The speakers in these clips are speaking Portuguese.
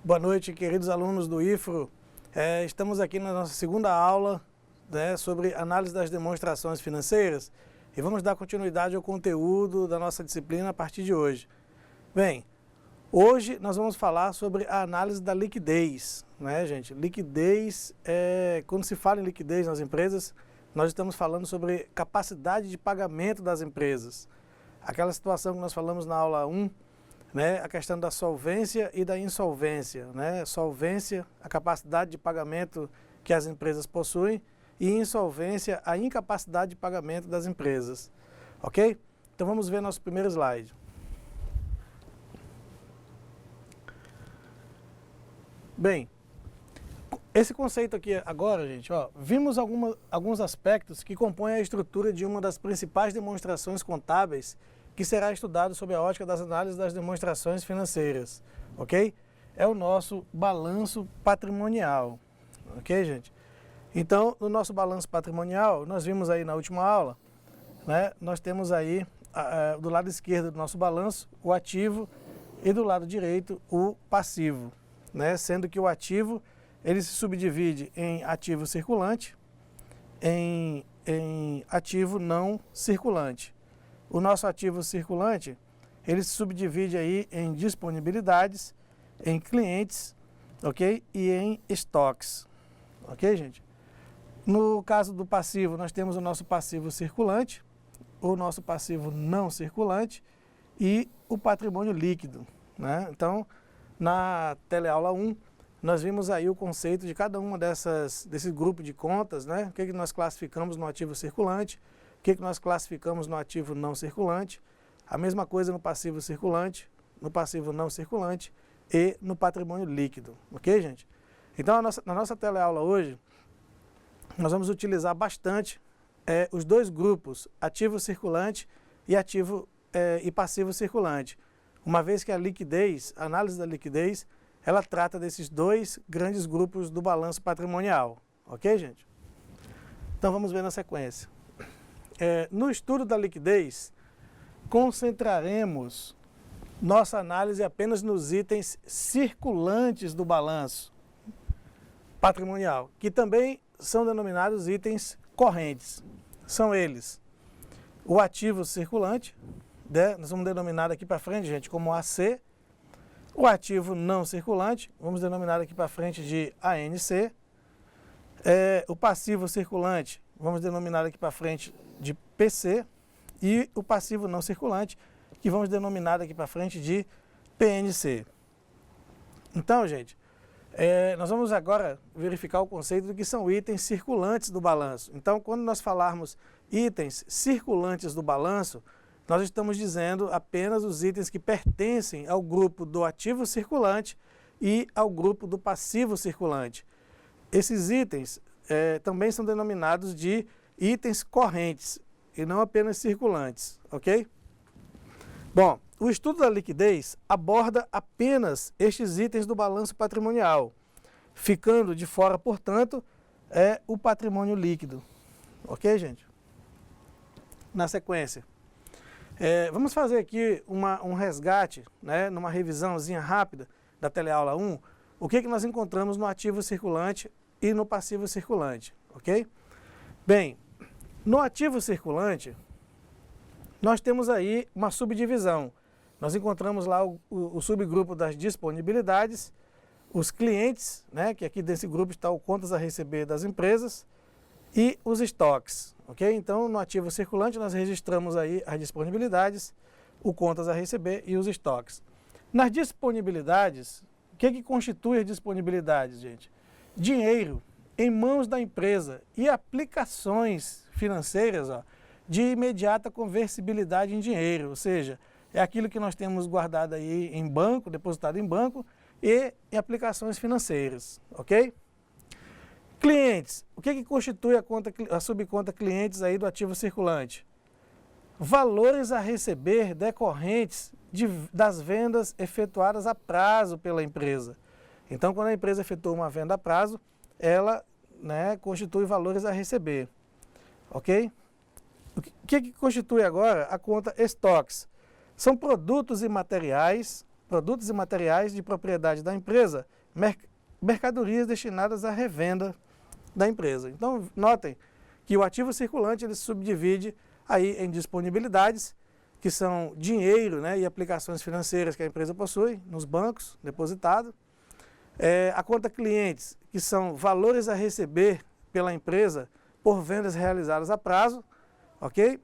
Boa noite, queridos alunos do IFRO. Estamos aqui na nossa segunda aula, né, sobre análise das demonstrações financeiras e vamos dar continuidade ao conteúdo da nossa disciplina a partir de hoje. Bem, hoje nós vamos falar sobre a análise da liquidez, né, gente? Liquidez, quando se fala em liquidez nas empresas, nós estamos falando sobre capacidade de pagamento das empresas. Aquela situação que nós falamos na aula 1, né, a questão da solvência e da insolvência, né? Solvência, a capacidade de pagamento que as empresas possuem, e insolvência, a incapacidade de pagamento das empresas. Ok? Então vamos ver nosso primeiro slide. Bem, esse conceito aqui agora, gente, ó, vimos alguns aspectos que compõem a estrutura de uma das principais demonstrações contábeis que será estudado sob a ótica das análises das demonstrações financeiras, ok? É o nosso balanço patrimonial, ok, gente? Então, no nosso balanço patrimonial, nós vimos aí na última aula, né, nós temos aí, do lado esquerdo do nosso balanço, o ativo e do lado direito o passivo, né? Sendo que o ativo, ele se subdivide em ativo circulante, em ativo não circulante. O nosso ativo circulante, ele se subdivide aí em disponibilidades, em clientes, ok? E em estoques, ok, gente? No caso do passivo, nós temos o nosso passivo circulante, o nosso passivo não circulante e o patrimônio líquido, né? Então, na teleaula 1, nós vimos aí o conceito de cada uma desse grupo de contas, né? O que nós classificamos no ativo circulante, o que nós classificamos no ativo não circulante, a mesma coisa no passivo circulante, no passivo não circulante e no patrimônio líquido, ok, gente? Então, na nossa teleaula hoje, nós vamos utilizar bastante os dois grupos, ativo circulante e e passivo circulante, uma vez que a liquidez, a análise da liquidez, ela trata desses dois grandes grupos do balanço patrimonial, ok, gente? Então, vamos ver na sequência. No estudo da liquidez, concentraremos nossa análise apenas nos itens circulantes do balanço patrimonial, que também são denominados itens correntes. São eles o ativo circulante, né? Nós vamos denominar aqui para frente, gente, como AC, o ativo não circulante, vamos denominar aqui para frente de ANC, o passivo circulante, vamos denominar aqui para frente de PC, e o passivo não circulante, que vamos denominar aqui para frente de PNC. Então, gente, nós vamos agora verificar o conceito do que são itens circulantes do balanço. Então, quando nós falarmos itens circulantes do balanço, nós estamos dizendo apenas os itens que pertencem ao grupo do ativo circulante e ao grupo do passivo circulante. Esses itens também são denominados de itens correntes e não apenas circulantes, ok? Bom, o estudo da liquidez aborda apenas estes itens do balanço patrimonial, ficando de fora, portanto, o patrimônio líquido, ok, gente? Na sequência, vamos fazer aqui um resgate, né, numa revisãozinha rápida da teleaula 1, o que nós encontramos no ativo circulante e no passivo circulante, ok? Bem, no ativo circulante, nós temos aí uma subdivisão. Nós encontramos lá o subgrupo das disponibilidades, os clientes, né, que aqui desse grupo está o contas a receber das empresas, e os estoques, ok? Então, no ativo circulante, nós registramos aí as disponibilidades, o contas a receber e os estoques. Nas disponibilidades, o que constitui as disponibilidades, gente? Dinheiro em mãos da empresa e aplicações financeiras, ó, de imediata conversibilidade em dinheiro, ou seja, é aquilo que nós temos guardado aí em banco, depositado em banco e em aplicações financeiras, ok? Clientes, o que constitui a subconta clientes aí do ativo circulante? Valores a receber decorrentes das vendas efetuadas a prazo pela empresa. Então, quando a empresa efetua uma venda a prazo, ela, né, constitui valores a receber, ok? O que constitui agora a conta estoques? São produtos e materiais de propriedade da empresa mercadorias destinadas à revenda da empresa. Então, notem que o ativo circulante ele se subdivide aí em disponibilidades, que são dinheiro, né, e aplicações financeiras que a empresa possui nos bancos, depositado. A conta clientes, que são valores a receber pela empresa por vendas realizadas a prazo, ok?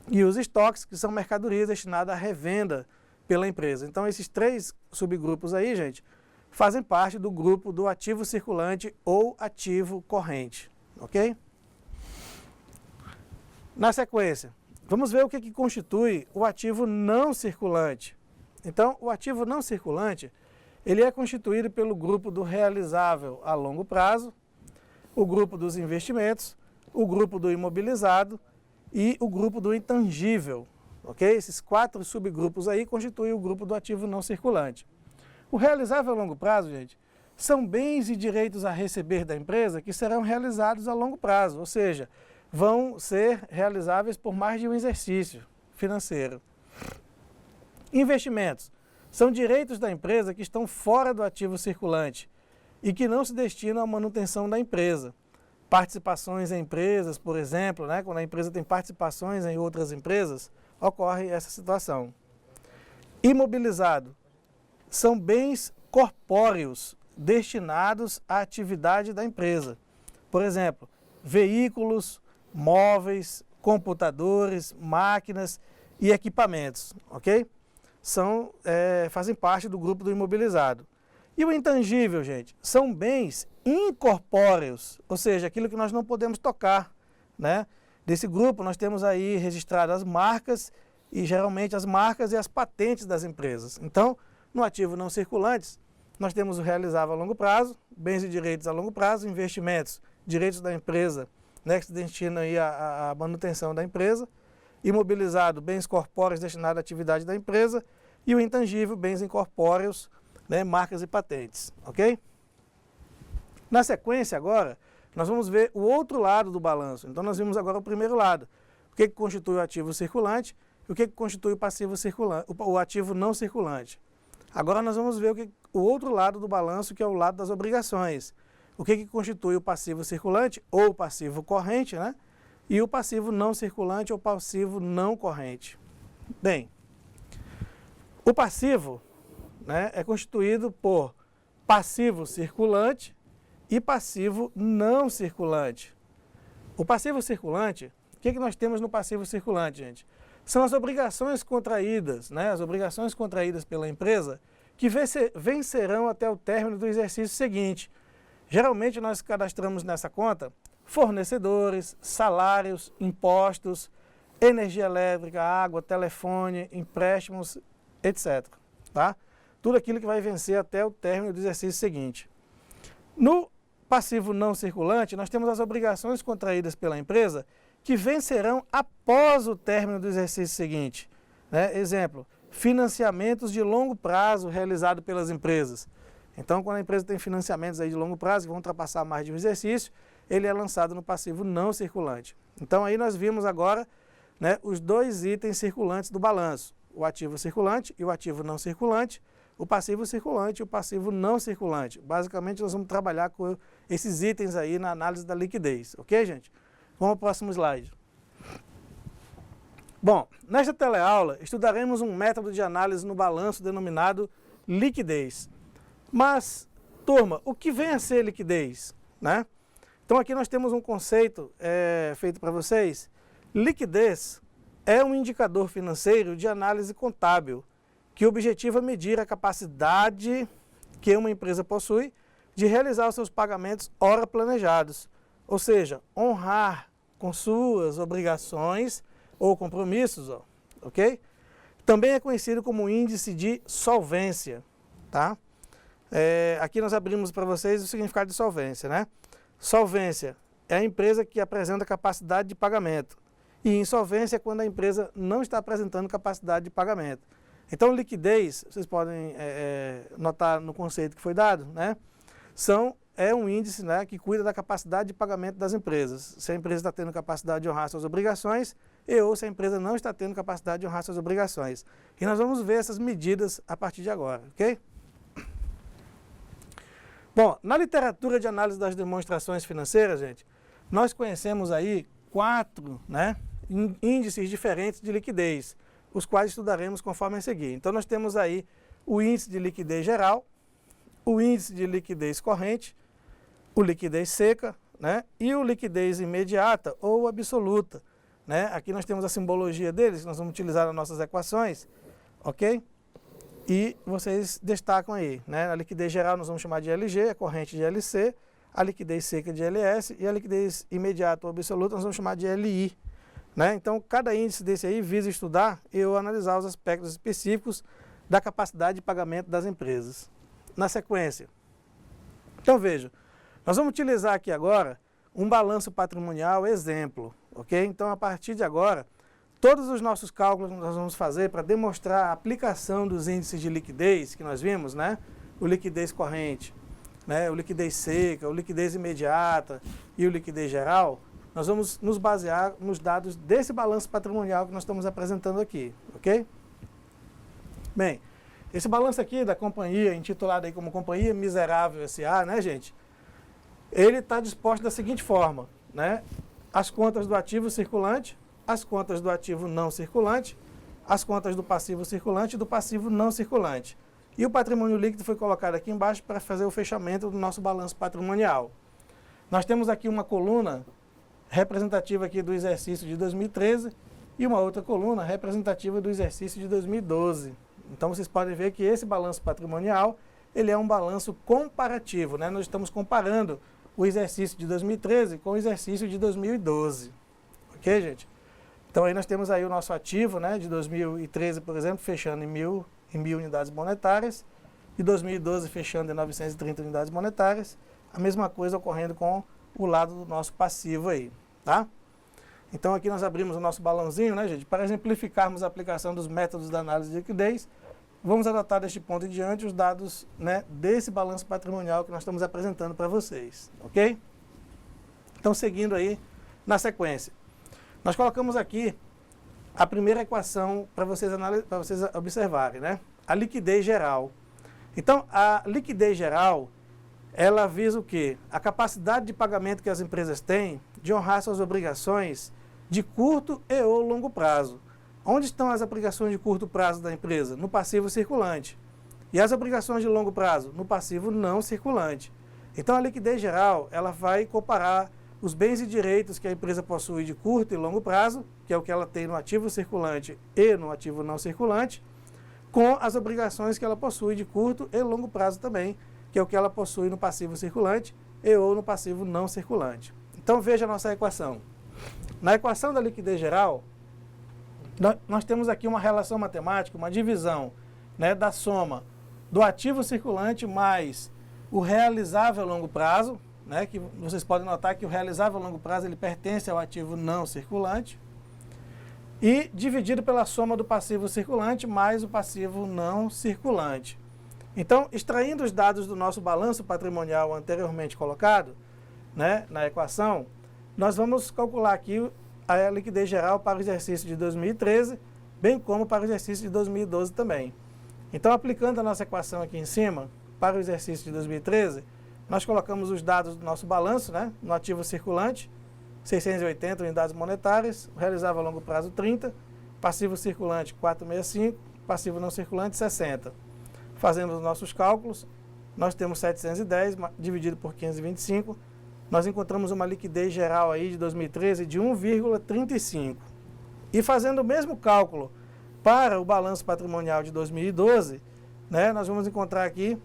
E os estoques, que são mercadorias destinadas à revenda pela empresa. Então, esses três subgrupos aí, gente, fazem parte do grupo do ativo circulante ou ativo corrente, ok? Na sequência, vamos ver o que constitui o ativo não circulante. Então, o ativo não circulante, ele é constituído pelo grupo do realizável a longo prazo, o grupo dos investimentos, o grupo do imobilizado e o grupo do intangível, ok? Esses quatro subgrupos aí constituem o grupo do ativo não circulante. O realizável a longo prazo, gente, são bens e direitos a receber da empresa que serão realizados a longo prazo, ou seja, vão ser realizáveis por mais de um exercício financeiro. Investimentos são direitos da empresa que estão fora do ativo circulante e que não se destinam à manutenção da empresa. Participações em empresas, por exemplo, né, quando a empresa tem participações em outras empresas, ocorre essa situação. Imobilizado são bens corpóreos destinados à atividade da empresa. Por exemplo, veículos, móveis, computadores, máquinas e equipamentos, ok? Fazem parte do grupo do imobilizado. E o intangível, gente, são bens incorpóreos, ou seja, aquilo que nós não podemos tocar, né? Desse grupo nós temos aí registradas as marcas e geralmente as marcas e as patentes das empresas. Então, no ativo não circulantes, nós temos o realizável a longo prazo, bens e direitos a longo prazo, investimentos, direitos da empresa, né, que se destinam aí à manutenção da empresa, imobilizado, bens corpóreos destinados à atividade da empresa, e o intangível, bens incorpóreos, né, marcas e patentes, ok? Na sequência agora, nós vamos ver o outro lado do balanço. Então nós vimos agora o primeiro lado, o que constitui o ativo circulante e o que constitui o passivo circulante, o ativo não circulante. Agora nós vamos ver o outro lado do balanço, que é o lado das obrigações. O que constitui o passivo circulante ou o passivo corrente, né? E o passivo não circulante ou passivo não corrente. Bem, o passivo, né, é constituído por passivo circulante e passivo não circulante. O passivo circulante, o que nós temos no passivo circulante, gente? São as obrigações contraídas, né, as obrigações contraídas pela empresa que vencerão até o término do exercício seguinte. Geralmente nós cadastramos nessa conta fornecedores, salários, impostos, energia elétrica, água, telefone, empréstimos, etc. Tá? Tudo aquilo que vai vencer até o término do exercício seguinte. No passivo não circulante, nós temos as obrigações contraídas pela empresa que vencerão após o término do exercício seguinte. Né? Exemplo, financiamentos de longo prazo realizados pelas empresas. Então, quando a empresa tem financiamentos aí de longo prazo, que vão ultrapassar mais de um exercício, ele é lançado no passivo não circulante. Então, aí nós vimos agora, né, os dois itens circulantes do balanço, o ativo circulante e o ativo não circulante, o passivo circulante e o passivo não circulante. Basicamente, nós vamos trabalhar com esses itens aí na análise da liquidez, ok, gente? Vamos ao próximo slide. Bom, nesta teleaula, estudaremos um método de análise no balanço denominado liquidez. Mas, turma, o que vem a ser liquidez? Né? Então, aqui nós temos um conceito feito para vocês. Liquidez é um indicador financeiro de análise contábil que objetiva medir a capacidade que uma empresa possui de realizar os seus pagamentos ora planejados, ou seja, honrar com suas obrigações ou compromissos, ok? Também é conhecido como índice de solvência, tá? Aqui nós abrimos para vocês o significado de solvência, né? Solvência é a empresa que apresenta capacidade de pagamento e insolvência é quando a empresa não está apresentando capacidade de pagamento. Então, liquidez, vocês podem notar no conceito que foi dado, né? É um índice, né, que cuida da capacidade de pagamento das empresas. Se a empresa está tendo capacidade de honrar suas obrigações ou se a empresa não está tendo capacidade de honrar suas obrigações. E nós vamos ver essas medidas a partir de agora, ok? Bom, na literatura de análise das demonstrações financeiras, gente, nós conhecemos aí 4, né, índices diferentes de liquidez, os quais estudaremos conforme a seguir. Então nós temos aí o índice de liquidez geral, o índice de liquidez corrente, o liquidez seca, né, e o liquidez imediata ou absoluta, né? Aqui nós temos a simbologia deles, que nós vamos utilizar nas nossas equações, ok? E vocês destacam aí, né? A liquidez geral nós vamos chamar de LG, a corrente de LC, a liquidez seca de LS e a liquidez imediata ou absoluta nós vamos chamar de LI, né? Então, cada índice desse aí visa estudar e analisar os aspectos específicos da capacidade de pagamento das empresas. Na sequência, então veja, nós vamos utilizar aqui agora um balanço patrimonial exemplo, ok? Então, a partir de agora, todos os nossos cálculos que nós vamos fazer para demonstrar a aplicação dos índices de liquidez que nós vimos, né? O liquidez corrente, né? O liquidez seca, o liquidez imediata e o liquidez geral, nós vamos nos basear nos dados desse balanço patrimonial que nós estamos apresentando aqui, ok? Bem, esse balanço aqui da companhia, intitulado aí como Companhia Miserável S.A., né, gente? Ele está disposto da seguinte forma, né? As contas do ativo circulante, as contas do ativo não circulante, as contas do passivo circulante e do passivo não circulante. E o patrimônio líquido foi colocado aqui embaixo para fazer o fechamento do nosso balanço patrimonial. Nós temos aqui uma coluna representativa aqui do exercício de 2013 e uma outra coluna representativa do exercício de 2012. Então vocês podem ver que esse balanço patrimonial, ele é um balanço comparativo, né? Nós estamos comparando o exercício de 2013 com o exercício de 2012. Ok, gente? Então aí nós temos aí o nosso ativo, né, de 2013, por exemplo, fechando em 1.000 unidades monetárias, e 2012 fechando em 930 unidades monetárias. A mesma coisa ocorrendo com o lado do nosso passivo aí, tá? Então aqui nós abrimos o nosso balãozinho, né, gente, para exemplificarmos a aplicação dos métodos da análise de liquidez. Vamos adotar deste ponto em diante os dados, né, desse balanço patrimonial que nós estamos apresentando para vocês, ok? Então, seguindo aí na sequência. Nós colocamos aqui a primeira equação para vocês observarem, né? A liquidez geral. Então, a liquidez geral, ela visa o quê? A capacidade de pagamento que as empresas têm de honrar suas obrigações de curto e ou longo prazo. Onde estão as obrigações de curto prazo da empresa? No passivo circulante. E as obrigações de longo prazo? No passivo não circulante. Então, a liquidez geral, ela vai comparar os bens e direitos que a empresa possui de curto e longo prazo, que é o que ela tem no ativo circulante e no ativo não circulante, com as obrigações que ela possui de curto e longo prazo também, que é o que ela possui no passivo circulante e ou no passivo não circulante. Então, veja a nossa equação. Na equação da liquidez geral, nós temos aqui uma relação matemática, uma divisão, né, da soma do ativo circulante mais o realizável a longo prazo, né, que vocês podem notar que o realizável a longo prazo ele pertence ao ativo não circulante, e dividido pela soma do passivo circulante mais o passivo não circulante. Então, extraindo os dados do nosso balanço patrimonial anteriormente colocado, né, na equação, nós vamos calcular aqui a liquidez geral para o exercício de 2013, bem como para o exercício de 2012 também. Então, aplicando a nossa equação aqui em cima, para o exercício de 2013, nós colocamos os dados do nosso balanço, né, no ativo circulante, 680 unidades monetárias, realizável a longo prazo 30, passivo circulante 465, passivo não circulante 60. Fazendo os nossos cálculos, nós temos 710 dividido por 525, nós encontramos uma liquidez geral aí de 2013 de 1,35. E fazendo o mesmo cálculo para o balanço patrimonial de 2012, né, nós vamos encontrar aqui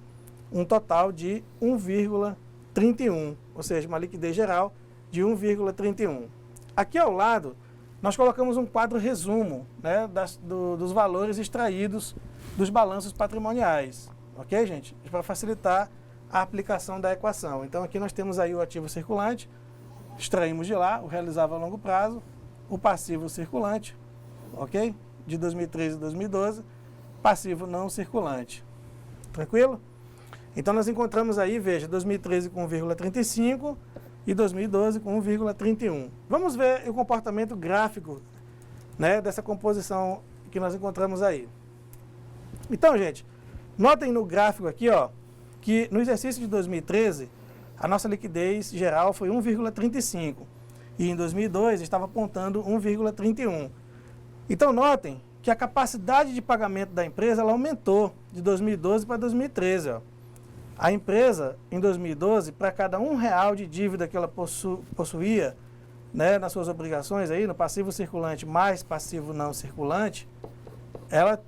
um total de 1,31, ou seja, uma liquidez geral de 1,31. Aqui ao lado, nós colocamos um quadro resumo, né, dos valores extraídos dos balanços patrimoniais. Ok, gente? Para facilitar a aplicação da equação. Então, aqui nós temos aí o ativo circulante, extraímos de lá o realizável a longo prazo, o passivo circulante, ok? De 2013 e 2012, passivo não circulante. Tranquilo? Então, nós encontramos aí, veja, 2013 com 1,35 e 2012 com 1,31. Vamos ver o comportamento gráfico, né, dessa composição que nós encontramos aí. Então, gente, notem no gráfico aqui, ó, que no exercício de 2013, a nossa liquidez geral foi 1,35 e em 2002 estava apontando 1,31. Então notem que a capacidade de pagamento da empresa ela aumentou de 2012 para 2013. Ó. A empresa, em 2012, para cada R$1 de dívida que ela possuía, né, nas suas obrigações, aí, no passivo circulante mais passivo não circulante, ela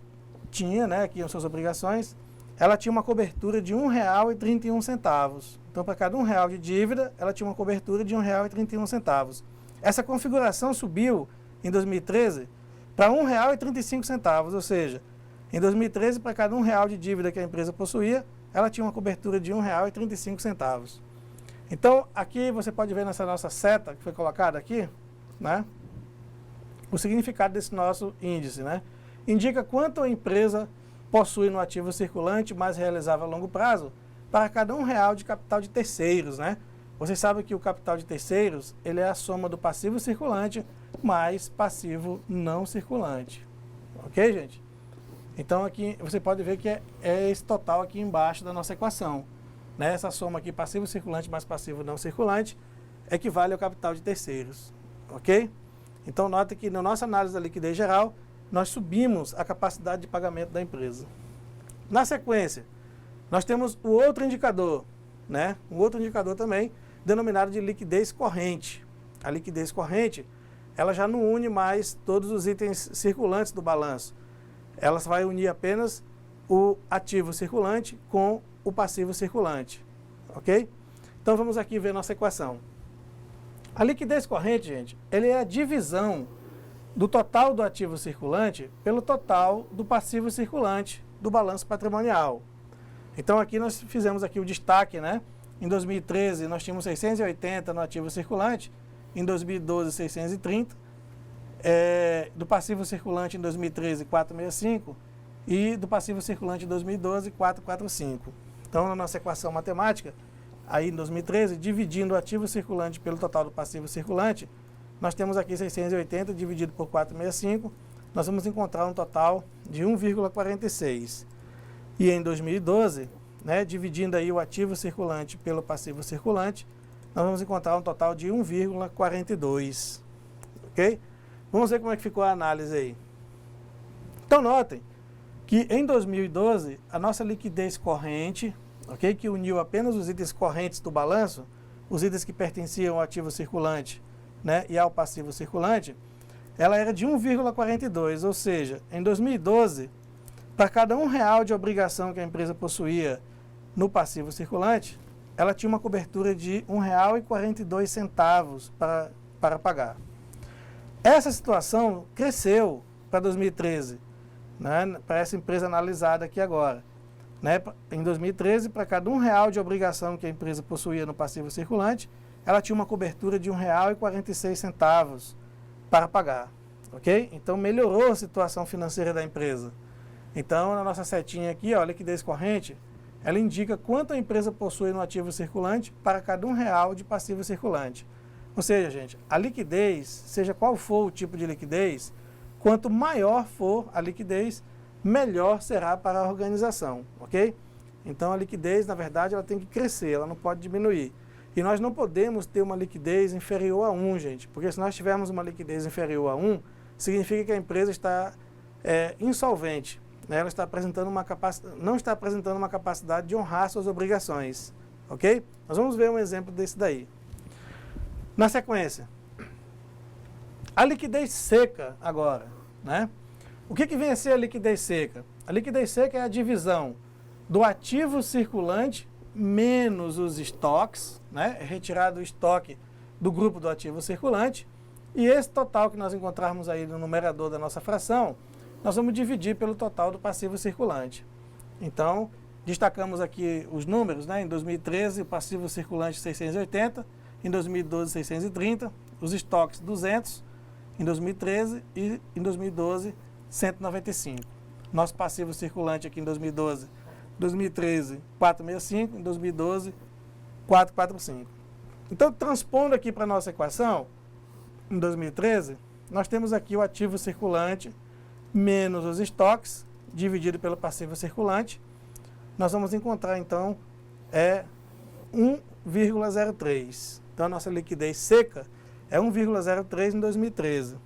tinha, né, aqui nas suas obrigações, ela tinha uma cobertura de R$1,31. Então, para cada R$1 de dívida, ela tinha uma cobertura de R$1,31. Essa configuração subiu, em 2013, para R$1,35, ou seja, em 2013, para cada R$1 de dívida que a empresa possuía, ela tinha uma cobertura de R$1,35. Então, aqui você pode ver nessa nossa seta que foi colocada aqui, né, o significado desse nosso índice, né? Indica quanto a empresa possui no ativo circulante mais realizável a longo prazo para cada R$1 de capital de terceiros, né? Vocês sabem que o capital de terceiros, ele é a soma do passivo circulante mais passivo não circulante. Ok, gente? Então, aqui você pode ver que é esse total aqui embaixo da nossa equação. Né? Essa soma aqui, passivo circulante mais passivo não circulante, equivale ao capital de terceiros. Ok? Então, note que na nossa análise da liquidez geral, nós subimos a capacidade de pagamento da empresa. Na sequência, nós temos o outro indicador, né? Um outro indicador também, denominado de liquidez corrente. A liquidez corrente, ela já não une mais todos os itens circulantes do balanço. Ela vai unir apenas o ativo circulante com o passivo circulante. Ok? Então, vamos aqui ver nossa equação. A liquidez corrente, gente, ele é a divisão do total do ativo circulante pelo total do passivo circulante do balanço patrimonial. Então, aqui nós fizemos aqui o destaque, né? Em 2013, nós tínhamos 680 no ativo circulante, em 2012, 630, do passivo circulante em 2013, 465, e do passivo circulante em 2012, 445. Então, na nossa equação matemática, aí em 2013, dividindo o ativo circulante pelo total do passivo circulante, nós temos aqui 680 dividido por 465, nós vamos encontrar um total de 1,46. E em 2012, né, dividindo aí o ativo circulante pelo passivo circulante, nós vamos encontrar um total de 1,42. Ok? Vamos ver como é que ficou a análise aí. Então, notem que em 2012, a nossa liquidez corrente, ok, que uniu apenas os itens correntes do balanço, os itens que pertenciam ao ativo circulante, né, e ao passivo circulante, ela era de 1,42, ou seja, em 2012, para cada R$1 de obrigação que a empresa possuía no passivo circulante, ela tinha uma cobertura de R$1,42 para pagar. Essa situação cresceu para 2013, né, para essa empresa analisada aqui agora. Né, em 2013, para cada R$1 de obrigação que a empresa possuía no passivo circulante, ela tinha uma cobertura de R$1,46 para pagar. Ok? Então, melhorou a situação financeira da empresa. Então, na nossa setinha aqui, ó, a liquidez corrente, ela indica quanto a empresa possui no ativo circulante para cada R$1 de passivo circulante. Ou seja, gente, a liquidez, seja qual for o tipo de liquidez, quanto maior for a liquidez, melhor será para a organização, ok? Então, a liquidez, na verdade, ela tem que crescer, ela não pode diminuir. E nós não podemos ter uma liquidez inferior a 1, gente, porque se nós tivermos uma liquidez inferior a 1, significa que a empresa está insolvente, né? Ela está apresentando não está apresentando uma capacidade de honrar suas obrigações, ok? Nós vamos ver um exemplo desse daí. Na sequência, a liquidez seca agora, né? O que vem a ser a liquidez seca? A liquidez seca é a divisão do ativo circulante menos os estoques, né? É retirado o estoque do grupo do ativo circulante, e esse total que nós encontrarmos aí no numerador da nossa fração, nós vamos dividir pelo total do passivo circulante. Então, destacamos aqui os números, né? Em 2013, o passivo circulante 680, em 2012, 630, os estoques 200, em 2013 e em 2012, 195. Nosso passivo circulante aqui em 2012, 2013, 465, em 2012, 445. Então, transpondo aqui para a nossa equação, em 2013, nós temos aqui o ativo circulante menos os estoques, dividido pelo passivo circulante. Nós vamos encontrar, então, é 1,03. Então, a nossa liquidez seca é 1,03 em 2013.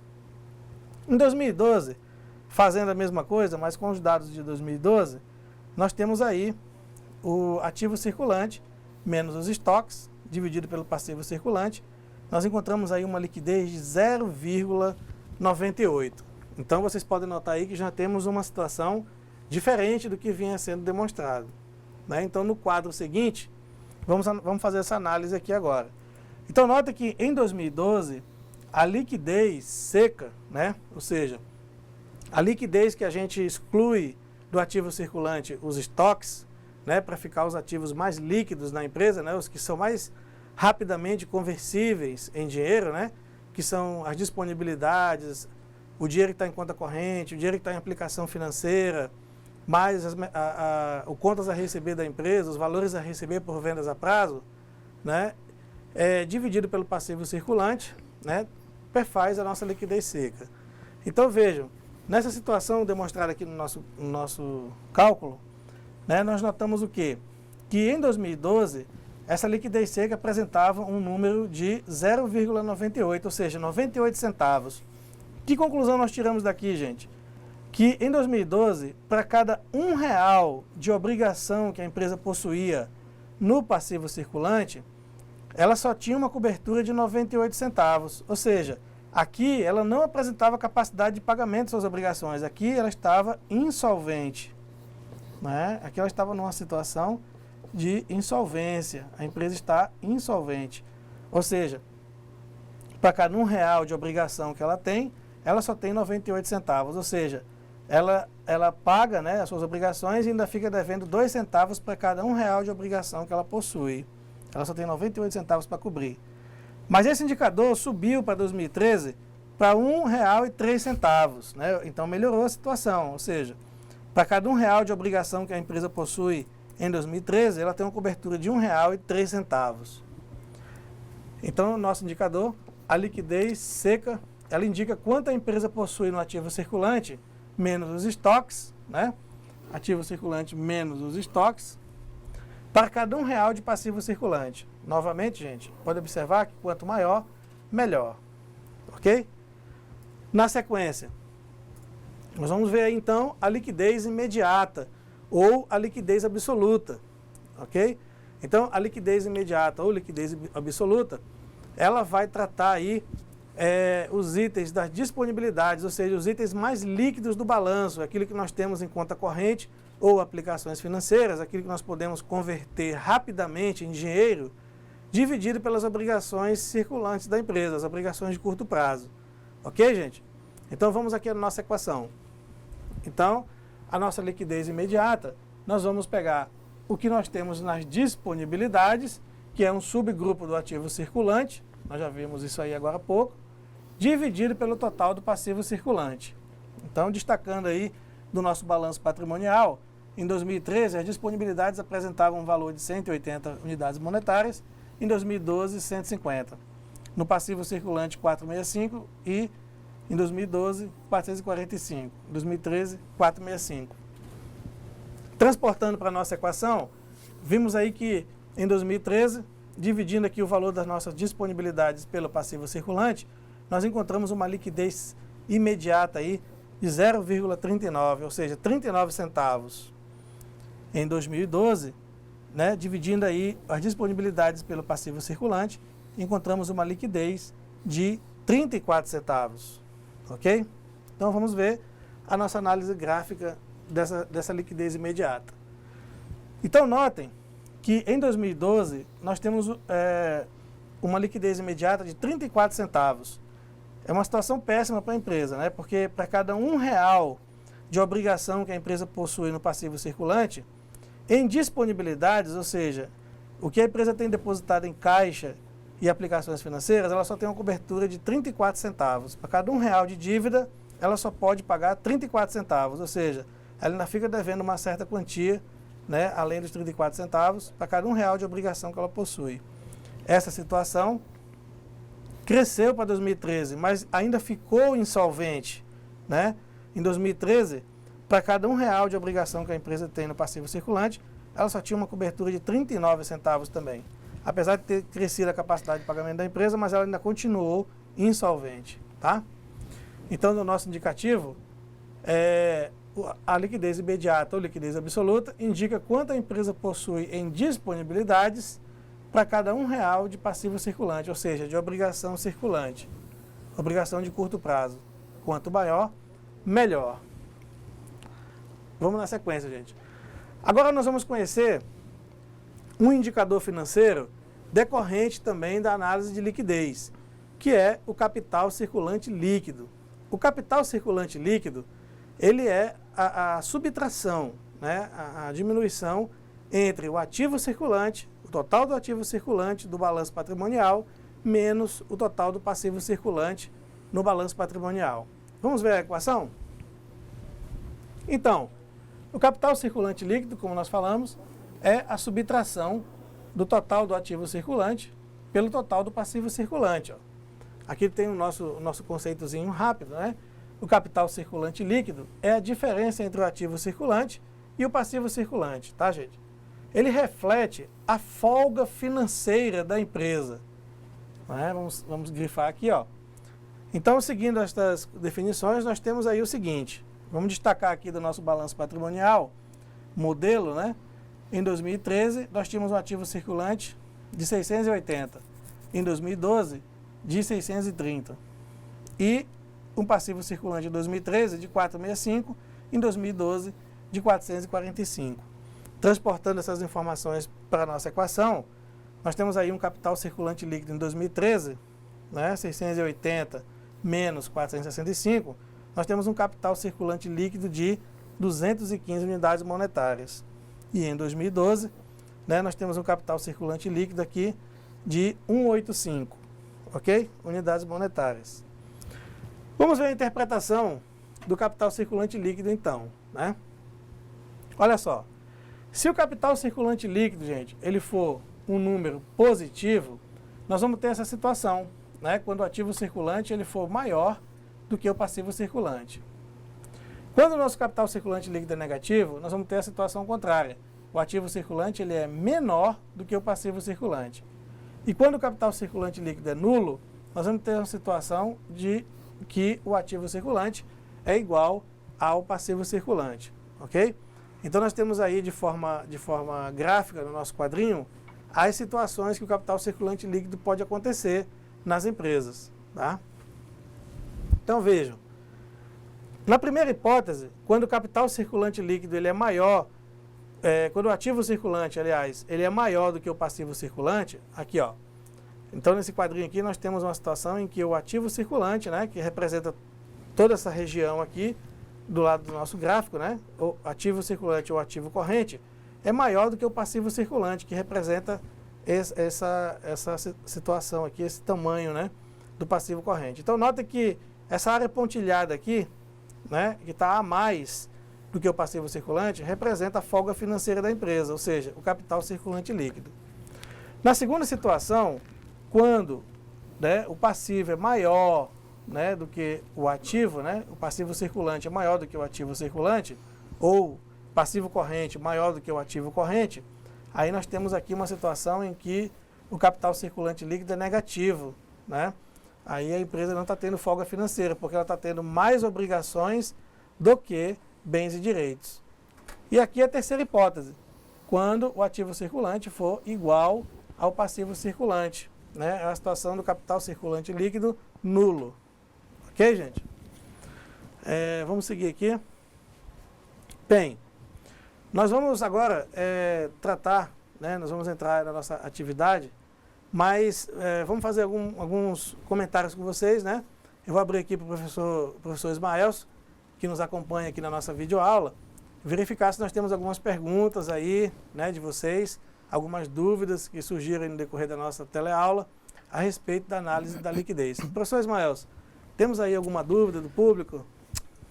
Em 2012, fazendo a mesma coisa, mas com os dados de 2012, nós temos aí o ativo circulante menos os estoques, dividido pelo passivo circulante. Nós encontramos aí uma liquidez de 0,98. Então, vocês podem notar aí que já temos uma situação diferente do que vinha sendo demonstrado, né? Então, no quadro seguinte, vamos fazer essa análise aqui agora. Então, nota que em 2012, a liquidez seca, né? Ou seja, a liquidez que a gente exclui do ativo circulante os estoques, né? Para ficar os ativos mais líquidos na empresa, né? Os que são mais rapidamente conversíveis em dinheiro, né? Que são as disponibilidades, o dinheiro que está em conta corrente, o dinheiro que está em aplicação financeira, mais o contas a receber da empresa, os valores a receber por vendas a prazo, né? Dividido pelo passivo circulante, né? Perfaz a nossa liquidez seca. Então vejam, nessa situação demonstrada aqui no nosso cálculo, né? Nós notamos o quê? Que em 2012, essa liquidez seca apresentava um número de 0,98, ou seja, 98 centavos. Que conclusão nós tiramos daqui, gente? Que em 2012, para cada R$1 de obrigação que a empresa possuía no passivo circulante, ela só tinha uma cobertura de 98 centavos. Ou seja, aqui ela não apresentava capacidade de pagamento de suas obrigações. Aqui ela estava insolvente, né? Aqui ela estava numa situação de insolvência. A empresa está insolvente. Ou seja, para cada R$1 de obrigação que ela tem, ela só tem 98 centavos. Ou seja, ela paga, né, as suas obrigações e ainda fica devendo 2 centavos para cada R$1 de obrigação que ela possui. Ela só tem 98 centavos para cobrir. Mas esse indicador subiu para 2013 para R$1,03, né? Então melhorou a situação. Ou seja, para cada R$1 de obrigação que a empresa possui em 2013, ela tem uma cobertura de R$1,03. Então, o nosso indicador, a liquidez seca, ela indica quanto a empresa possui no ativo circulante menos os estoques, né? Ativo circulante menos os estoques, para cada R$1 de passivo circulante. Novamente, gente, pode observar que quanto maior, melhor. Ok? Na sequência, nós vamos ver aí, então, a liquidez imediata ou a liquidez absoluta. Ok? Então, a liquidez imediata ou liquidez absoluta, ela vai tratar aí os itens das disponibilidades, ou seja, os itens mais líquidos do balanço, aquilo que nós temos em conta corrente ou aplicações financeiras, aquilo que nós podemos converter rapidamente em dinheiro, dividido pelas obrigações circulantes da empresa, as obrigações de curto prazo. Ok, gente? Então, vamos aqui à nossa equação. Então, a nossa liquidez imediata, nós vamos pegar o que nós temos nas disponibilidades, que é um subgrupo do ativo circulante, nós já vimos isso aí agora há pouco, dividido pelo total do passivo circulante. Então, destacando aí do nosso balanço patrimonial, em 2013 as disponibilidades apresentavam um valor de 180 unidades monetárias, em 2012 150. No passivo circulante 465 e em 2012 445, em 2013 465. Transportando para a nossa equação, vimos aí que em 2013, dividindo aqui o valor das nossas disponibilidades pelo passivo circulante, nós encontramos uma liquidez imediata aí de 0,39, ou seja, 39 centavos. Em 2012, né, dividindo aí as disponibilidades pelo passivo circulante, encontramos uma liquidez de 34 centavos. Ok? Então vamos ver a nossa análise gráfica dessa liquidez imediata. Então notem que em 2012 nós temos uma liquidez imediata de 34 centavos. É uma situação péssima para a empresa, né? Porque para cada R$1 de obrigação que a empresa possui no passivo circulante, em disponibilidades, ou seja, o que a empresa tem depositado em caixa e aplicações financeiras, ela só tem uma cobertura de 34 centavos. Para cada R$1 de dívida, ela só pode pagar 34 centavos, ou seja, ela ainda fica devendo uma certa quantia, né, além dos 34 centavos, para cada R$1 de obrigação que ela possui. Essa situação cresceu para 2013, mas ainda ficou insolvente, né? Em 2013, para cada R$1 de obrigação que a empresa tem no passivo circulante, ela só tinha uma cobertura de 39 centavos também. Apesar de ter crescido a capacidade de pagamento da empresa, mas ela ainda continuou insolvente, tá? Então, no nosso indicativo, a liquidez imediata ou liquidez absoluta indica quanto a empresa possui em disponibilidades para cada R$1 de passivo circulante, ou seja, de obrigação circulante, obrigação de curto prazo. Quanto maior, melhor. Vamos na sequência, gente. Agora nós vamos conhecer um indicador financeiro decorrente também da análise de liquidez, que é o capital circulante líquido. O capital circulante líquido, ele é a subtração, né, a diminuição entre o ativo circulante, o total do ativo circulante do balanço patrimonial, menos o total do passivo circulante no balanço patrimonial. Vamos ver a equação? Então, o capital circulante líquido, como nós falamos, é a subtração do total do ativo circulante pelo total do passivo circulante. Ó. Aqui tem o nosso conceitozinho rápido, né? O capital circulante líquido é a diferença entre o ativo circulante e o passivo circulante, tá, gente? Ele reflete a folga financeira da empresa. Né? Vamos grifar aqui, ó. Então, seguindo estas definições, nós temos aí o seguinte. Vamos destacar aqui do nosso balanço patrimonial, modelo, né? Em 2013, nós tínhamos um ativo circulante de 680. Em 2012, de 630. E um passivo circulante em 2013 de 465, em 2012 de 445. Transportando essas informações para a nossa equação, nós temos aí um capital circulante líquido em 2013, né, 680 menos 465, nós temos um capital circulante líquido de 215 unidades monetárias. E em 2012, né, nós temos um capital circulante líquido aqui de 185, ok? Unidades monetárias. Vamos ver a interpretação do capital circulante líquido, então, né? Olha só, se o capital circulante líquido, gente, ele for um número positivo, nós vamos ter essa situação, né? Quando o ativo circulante ele for maior do que o passivo circulante. Quando o nosso capital circulante líquido é negativo, nós vamos ter a situação contrária. O ativo circulante ele é menor do que o passivo circulante. E quando o capital circulante líquido é nulo, nós vamos ter uma situação de que o ativo circulante é igual ao passivo circulante, ok? Então nós temos aí de forma gráfica no nosso quadrinho as situações que o capital circulante líquido pode acontecer nas empresas, tá? Então vejam, na primeira hipótese, quando o capital circulante líquido ele é maior, quando o ativo circulante, aliás, ele é maior do que o passivo circulante, aqui ó, então nesse quadrinho aqui nós temos uma situação em que o ativo circulante, né, que representa toda essa região aqui, do lado do nosso gráfico, né, o ativo circulante ou ativo corrente, é maior do que o passivo circulante, que representa essa situação aqui, esse tamanho, né, do passivo corrente. Então nota que essa área pontilhada aqui, né, que está a mais do que o passivo circulante, representa a folga financeira da empresa, ou seja, o capital circulante líquido. Na segunda situação, quando, né, o passivo é maior, né, do que o ativo, né, o passivo circulante é maior do que o ativo circulante, ou passivo corrente maior do que o ativo corrente, aí nós temos aqui uma situação em que o capital circulante líquido é negativo, né? Aí a empresa não está tendo folga financeira, porque ela está tendo mais obrigações do que bens e direitos. E aqui a terceira hipótese, quando o ativo circulante for igual ao passivo circulante, né? É a situação do capital circulante líquido nulo. Ok, gente? Vamos seguir aqui. Bem, nós vamos agora tratar, né? Nós vamos entrar na nossa atividade, mas vamos fazer alguns comentários com vocês, né? Eu vou abrir aqui para o professor Ismael, que nos acompanha aqui na nossa videoaula, verificar se nós temos algumas perguntas aí, né, de vocês, algumas dúvidas que surgiram no decorrer da nossa teleaula a respeito da análise da liquidez. Professor Ismael, temos aí alguma dúvida do público?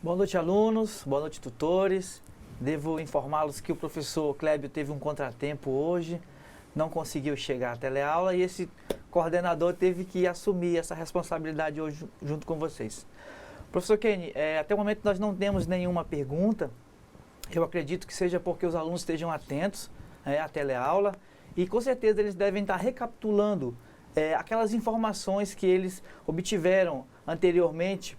Boa noite, alunos. Boa noite, tutores. Devo informá-los que o professor Clébio teve um contratempo hoje, não conseguiu chegar à teleaula e esse coordenador teve que assumir essa responsabilidade hoje junto com vocês. Professor Kenny, até o momento nós não temos nenhuma pergunta. Eu acredito que seja porque os alunos estejam atentos a teleaula, e com certeza eles devem estar recapitulando aquelas informações que eles obtiveram anteriormente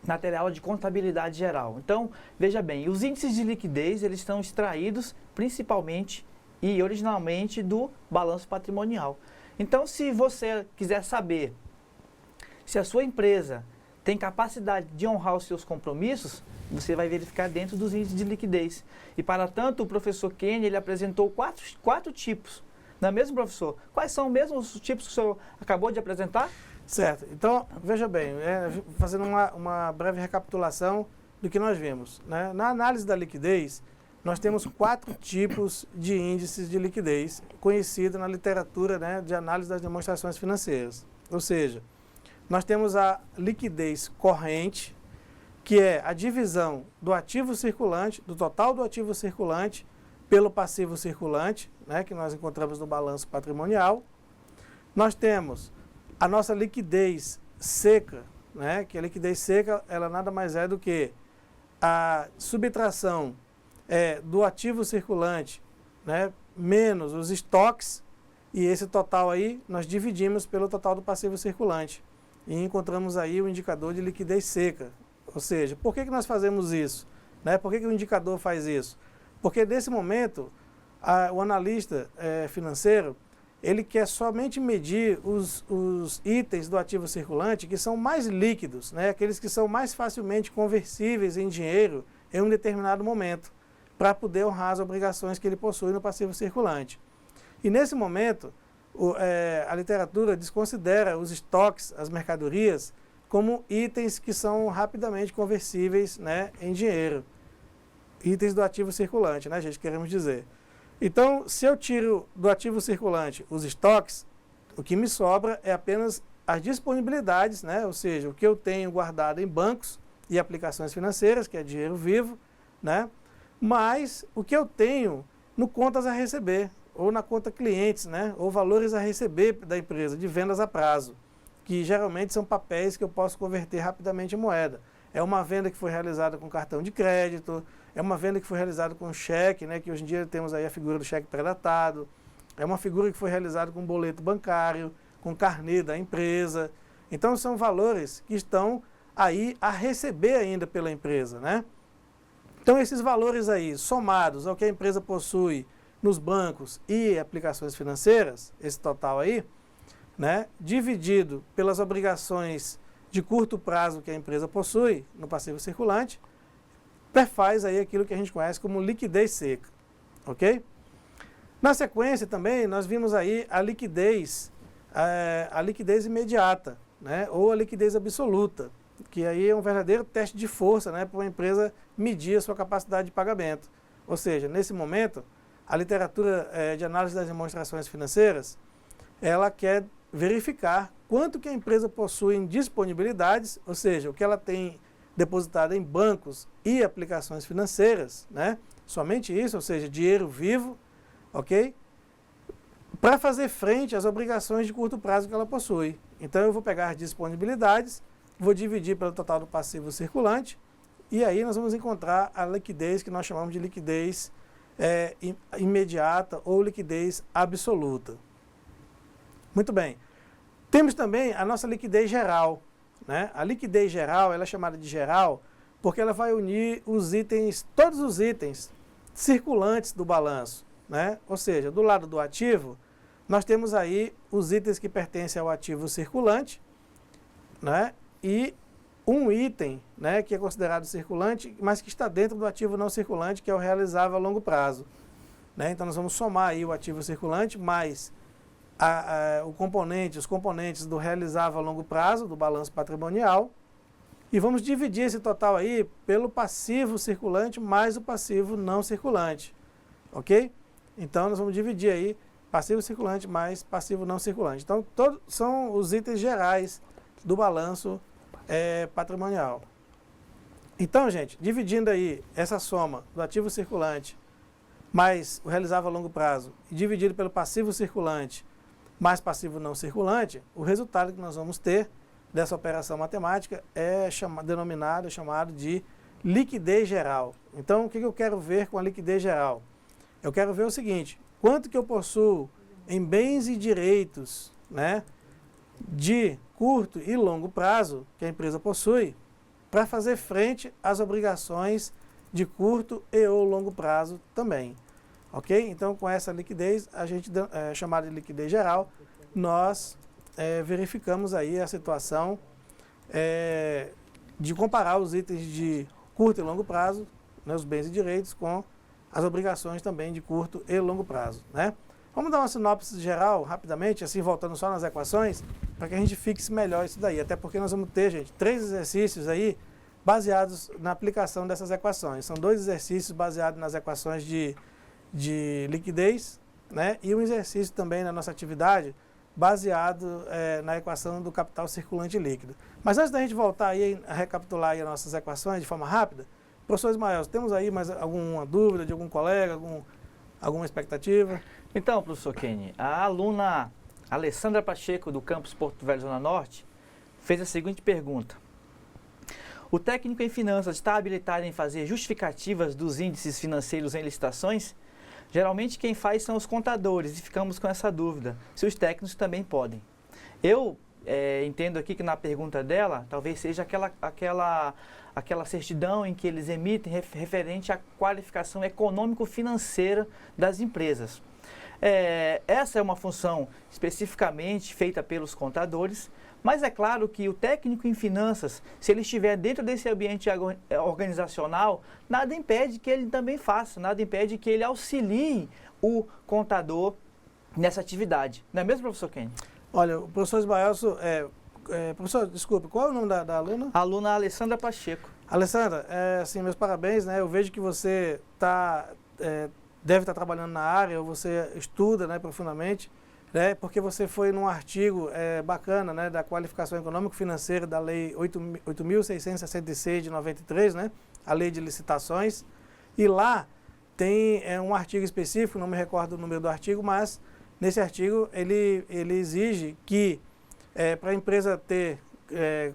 na teleaula de contabilidade geral. Então, veja bem, os índices de liquidez, eles estão extraídos principalmente e originalmente do balanço patrimonial. Então, se você quiser saber se a sua empresa tem capacidade de honrar os seus compromissos, você vai verificar dentro dos índices de liquidez. E, para tanto, o professor Kenny, ele apresentou quatro tipos. Não é mesmo, professor? Quais são mesmo os tipos que o senhor acabou de apresentar? Certo. Então, veja bem, fazendo uma breve recapitulação do que nós vimos, né? Na análise da liquidez, nós temos 4 tipos de índices de liquidez conhecidos na literatura, né, de análise das demonstrações financeiras. Ou seja, nós temos a liquidez corrente, que é a divisão do ativo circulante, do total do ativo circulante, pelo passivo circulante, né, que nós encontramos no balanço patrimonial. Nós temos a nossa liquidez seca, né, que a liquidez seca, ela nada mais é do que a subtração do ativo circulante, né, menos os estoques, e esse total aí nós dividimos pelo total do passivo circulante. E encontramos aí o indicador de liquidez seca. Ou seja, por que nós fazemos isso? Né? Por que o indicador faz isso? Porque nesse momento, o analista financeiro, ele quer somente medir os itens do ativo circulante que são mais líquidos, né? Aqueles que são mais facilmente conversíveis em dinheiro em um determinado momento, para poder honrar as obrigações que ele possui no passivo circulante. E nesse momento, a literatura desconsidera os estoques, as mercadorias, como itens que são rapidamente conversíveis, né, em dinheiro. Itens do ativo circulante, né, gente, queremos dizer. Então, se eu tiro do ativo circulante os estoques, o que me sobra é apenas as disponibilidades, né, ou seja, o que eu tenho guardado em bancos e aplicações financeiras, que é dinheiro vivo, né, mas o que eu tenho no contas a receber, ou na conta clientes, né, ou valores a receber da empresa, de vendas a prazo, que geralmente são papéis que eu posso converter rapidamente em moeda. É uma venda que foi realizada com cartão de crédito, é uma venda que foi realizada com cheque, né, que hoje em dia temos aí a figura do cheque pré-datado, é uma figura que foi realizada com boleto bancário, com carnê da empresa. Então são valores que estão aí a receber ainda pela empresa, né? Então esses valores aí, somados ao que a empresa possui nos bancos e aplicações financeiras, esse total aí, né, dividido pelas obrigações de curto prazo que a empresa possui no passivo circulante, perfaz aí aquilo que a gente conhece como liquidez seca, ok? Na sequência também nós vimos aí a liquidez imediata, né, ou a liquidez absoluta, que aí é um verdadeiro teste de força, né, para uma empresa medir a sua capacidade de pagamento. Ou seja, nesse momento, a literatura de análise das demonstrações financeiras, ela quer verificar quanto que a empresa possui em disponibilidades, ou seja, o que ela tem depositado em bancos e aplicações financeiras, né? Somente isso, ou seja, dinheiro vivo, ok? Para fazer frente às obrigações de curto prazo que ela possui. Então eu vou pegar as disponibilidades, vou dividir pelo total do passivo circulante, e aí nós vamos encontrar a liquidez que nós chamamos de liquidez imediata ou liquidez absoluta. Muito bem. Temos também a nossa liquidez geral, né? A liquidez geral, ela é chamada de geral porque ela vai unir os itens, todos os itens circulantes do balanço, né? Ou seja, do lado do ativo, nós temos aí os itens que pertencem ao ativo circulante, né? E um item, né, que é considerado circulante, mas que está dentro do ativo não circulante, que é o realizável a longo prazo, né? Então nós vamos somar aí o ativo circulante mais os componentes do realizável a longo prazo, do balanço patrimonial, e vamos dividir esse total aí pelo passivo circulante mais o passivo não circulante, ok? Então nós vamos dividir aí passivo circulante mais passivo não circulante. Então todos são os itens gerais do balanço patrimonial. Então, gente, dividindo aí essa soma do ativo circulante mais o realizável a longo prazo e dividido pelo passivo circulante mais passivo não circulante, o resultado que nós vamos ter dessa operação matemática é chamado de liquidez geral. Então, o que eu quero ver com a liquidez geral? Eu quero ver o seguinte, quanto que eu possuo em bens e direitos, né, de curto e longo prazo que a empresa possui para fazer frente às obrigações de curto e ou longo prazo também. Ok? Então, com essa liquidez, a gente chamada de liquidez geral, nós verificamos aí a situação de comparar os itens de curto e longo prazo, né, os bens e direitos, com as obrigações também de curto e longo prazo, né? Vamos dar uma sinopse geral, rapidamente, assim, voltando só nas equações, para que a gente fixe melhor isso daí. Até porque nós vamos ter, gente, 3 exercícios aí baseados na aplicação dessas equações. São 2 exercícios baseados nas equações de liquidez, né? E um exercício também na nossa atividade baseado na equação do capital circulante líquido. Mas antes da gente voltar aí a recapitular aí as nossas equações de forma rápida, professor Ismael, temos aí mais alguma dúvida de algum colega, alguma expectativa? Então, professor Kenny, a aluna Alessandra Pacheco, do campus Porto Velho, Zona Norte, fez a seguinte pergunta. O técnico em finanças está habilitado em fazer justificativas dos índices financeiros em licitações? Geralmente quem faz são os contadores e ficamos com essa dúvida, se os técnicos também podem. Eu entendo aqui que na pergunta dela, talvez seja aquela certidão em que eles emitem referente à qualificação econômico-financeira das empresas. Essa é uma função especificamente feita pelos contadores, mas é claro que o técnico em finanças, se ele estiver dentro desse ambiente organizacional, nada impede que ele também faça, nada impede que ele auxilie o contador nessa atividade. Não é mesmo, professor Kenny? Olha, o professor Ismael, professor, desculpe, qual é o nome da aluna? A aluna Alessandra Pacheco. Alessandra, assim, meus parabéns, né? Eu vejo que você deve estar trabalhando na área, ou você estuda, né, profundamente, né, porque você foi num artigo bacana, né, da qualificação econômico-financeira da Lei 8.666 de 93, né, a Lei de Licitações, e lá tem um artigo específico, não me recordo o número do artigo, mas nesse artigo ele exige que para a empresa ter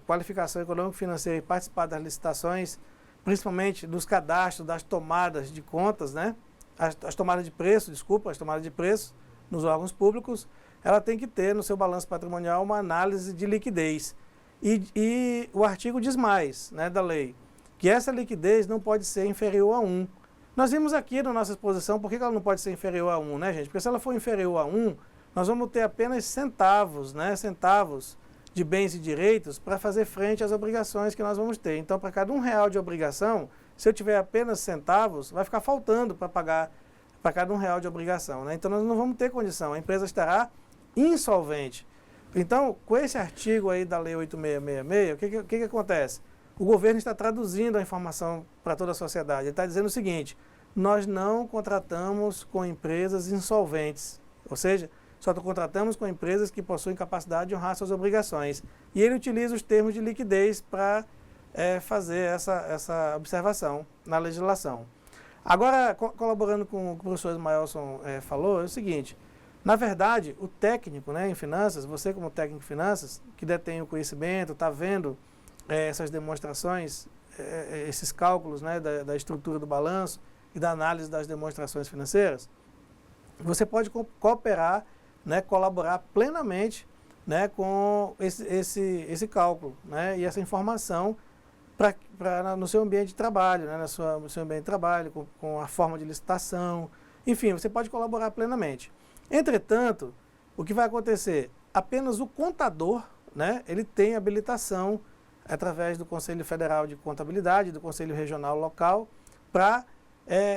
qualificação econômico-financeira e participar das licitações, principalmente dos cadastros, das tomadas de contas, né, as tomadas de preço, as tomadas de preço nos órgãos públicos, ela tem que ter no seu balanço patrimonial uma análise de liquidez. E o artigo diz mais, né, da lei, que essa liquidez não pode ser inferior a 1. Nós vimos aqui na nossa exposição por que ela não pode ser inferior a 1, né, gente? Porque se ela for inferior a 1, nós vamos ter apenas centavos, né, centavos de bens e direitos para fazer frente às obrigações que nós vamos ter. Então, para cada R$1 de obrigação, se eu tiver apenas centavos, vai ficar faltando para pagar para cada R$1 de obrigação, né? Então, nós não vamos ter condição, a empresa estará insolvente. Então, com esse artigo aí da Lei 8666, o que acontece? O governo está traduzindo a informação para toda a sociedade. Ele está dizendo o seguinte, nós não contratamos com empresas insolventes, ou seja, só contratamos com empresas que possuem capacidade de honrar suas obrigações. E ele utiliza os termos de liquidez para fazer essa observação na legislação. Agora, colaborando com o que o professor Ismaelson falou, é o seguinte, na verdade, o técnico, né, em finanças, você como técnico em finanças, que detém o conhecimento, está vendo essas demonstrações, esses cálculos, né, da estrutura do balanço e da análise das demonstrações financeiras, você pode cooperar, né, colaborar plenamente, né, com esse cálculo, né, e essa informação no seu ambiente de trabalho, né, no seu ambiente de trabalho, com a forma de licitação, enfim, você pode colaborar plenamente. Entretanto, o que vai acontecer? Apenas o contador, né, ele tem habilitação através do Conselho Federal de Contabilidade, do Conselho Regional Local, para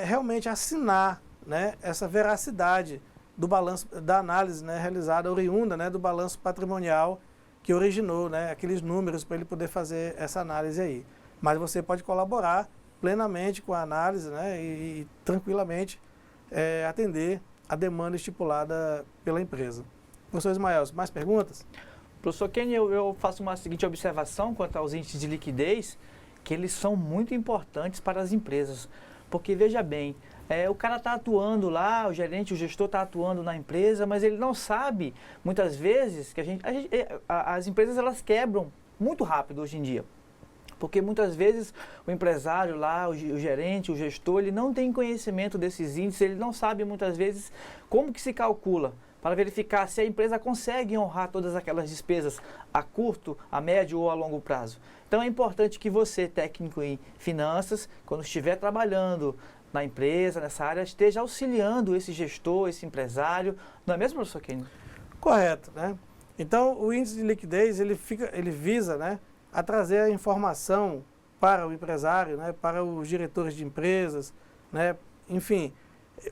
realmente assinar, né, essa veracidade do balanço, da análise, né, realizada, oriunda, né, do balanço patrimonial que originou, né, aqueles números para ele poder fazer essa análise aí. Mas você pode colaborar plenamente com a análise, né, e tranquilamente atender a demanda estipulada pela empresa. Professor Ismael, mais perguntas? Professor Kenny, eu faço uma seguinte observação quanto aos índices de liquidez, que eles são muito importantes para as empresas. Porque, veja bem, o cara está atuando lá, o gerente, o gestor está atuando na empresa, mas ele não sabe, muitas vezes, que as empresas elas quebram muito rápido hoje em dia. Porque muitas vezes o empresário lá, o gerente, o gestor, ele não tem conhecimento desses índices, ele não sabe muitas vezes como que se calcula para verificar se a empresa consegue honrar todas aquelas despesas a curto, a médio ou a longo prazo. Então é importante que você, técnico em finanças, quando estiver trabalhando na empresa, nessa área, esteja auxiliando esse gestor, esse empresário. Não é mesmo, professor Kenny? Correto, né? Então, o índice de liquidez, ele visa, né, a trazer a informação para o empresário, né, para os diretores de empresas, né, enfim,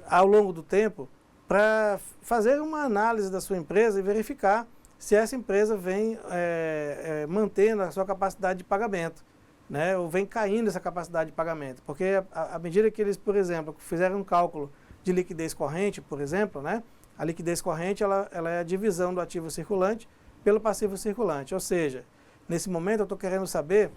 ao longo do tempo, para fazer uma análise da sua empresa e verificar se essa empresa vem mantendo a sua capacidade de pagamento, né, ou vem caindo essa capacidade de pagamento. Porque à medida que eles, por exemplo, fizeram um cálculo de liquidez corrente, por exemplo, né, a liquidez corrente ela é a divisão do ativo circulante pelo passivo circulante. Ou seja, nesse momento eu estou querendo saber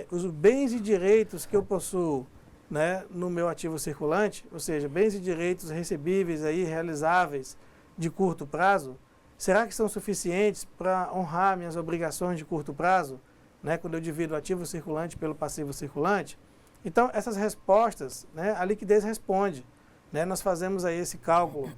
os bens e direitos que eu possuo, né, no meu ativo circulante, ou seja, bens e direitos recebíveis aí, realizáveis de curto prazo, será que são suficientes para honrar minhas obrigações de curto prazo, né, quando eu divido o ativo circulante pelo passivo circulante? Então, essas respostas, né, a liquidez responde. Né, nós fazemos aí esse cálculo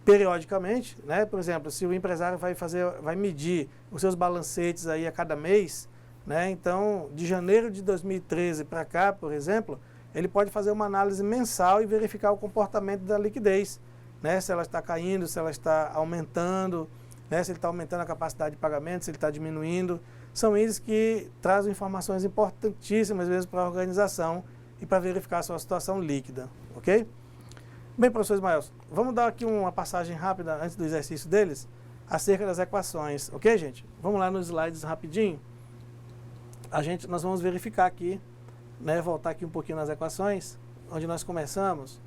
periodicamente, né? Por exemplo, se o empresário vai medir os seus balancetes aí a cada mês, né? Então, de janeiro de 2013 para cá, por exemplo, ele pode fazer uma análise mensal e verificar o comportamento da liquidez, né? Se ela está caindo, se ela está aumentando, né? Se ele está aumentando a capacidade de pagamento, se ele está diminuindo. São índices que trazem informações importantíssimas, às vezes, para a organização e para verificar a sua situação líquida, ok? Bem, professor Ismael, vamos dar aqui uma passagem rápida antes do exercício deles, acerca das equações, ok, gente? Vamos lá nos slides rapidinho. Nós vamos verificar aqui, né, voltar aqui um pouquinho nas equações, onde nós começamos.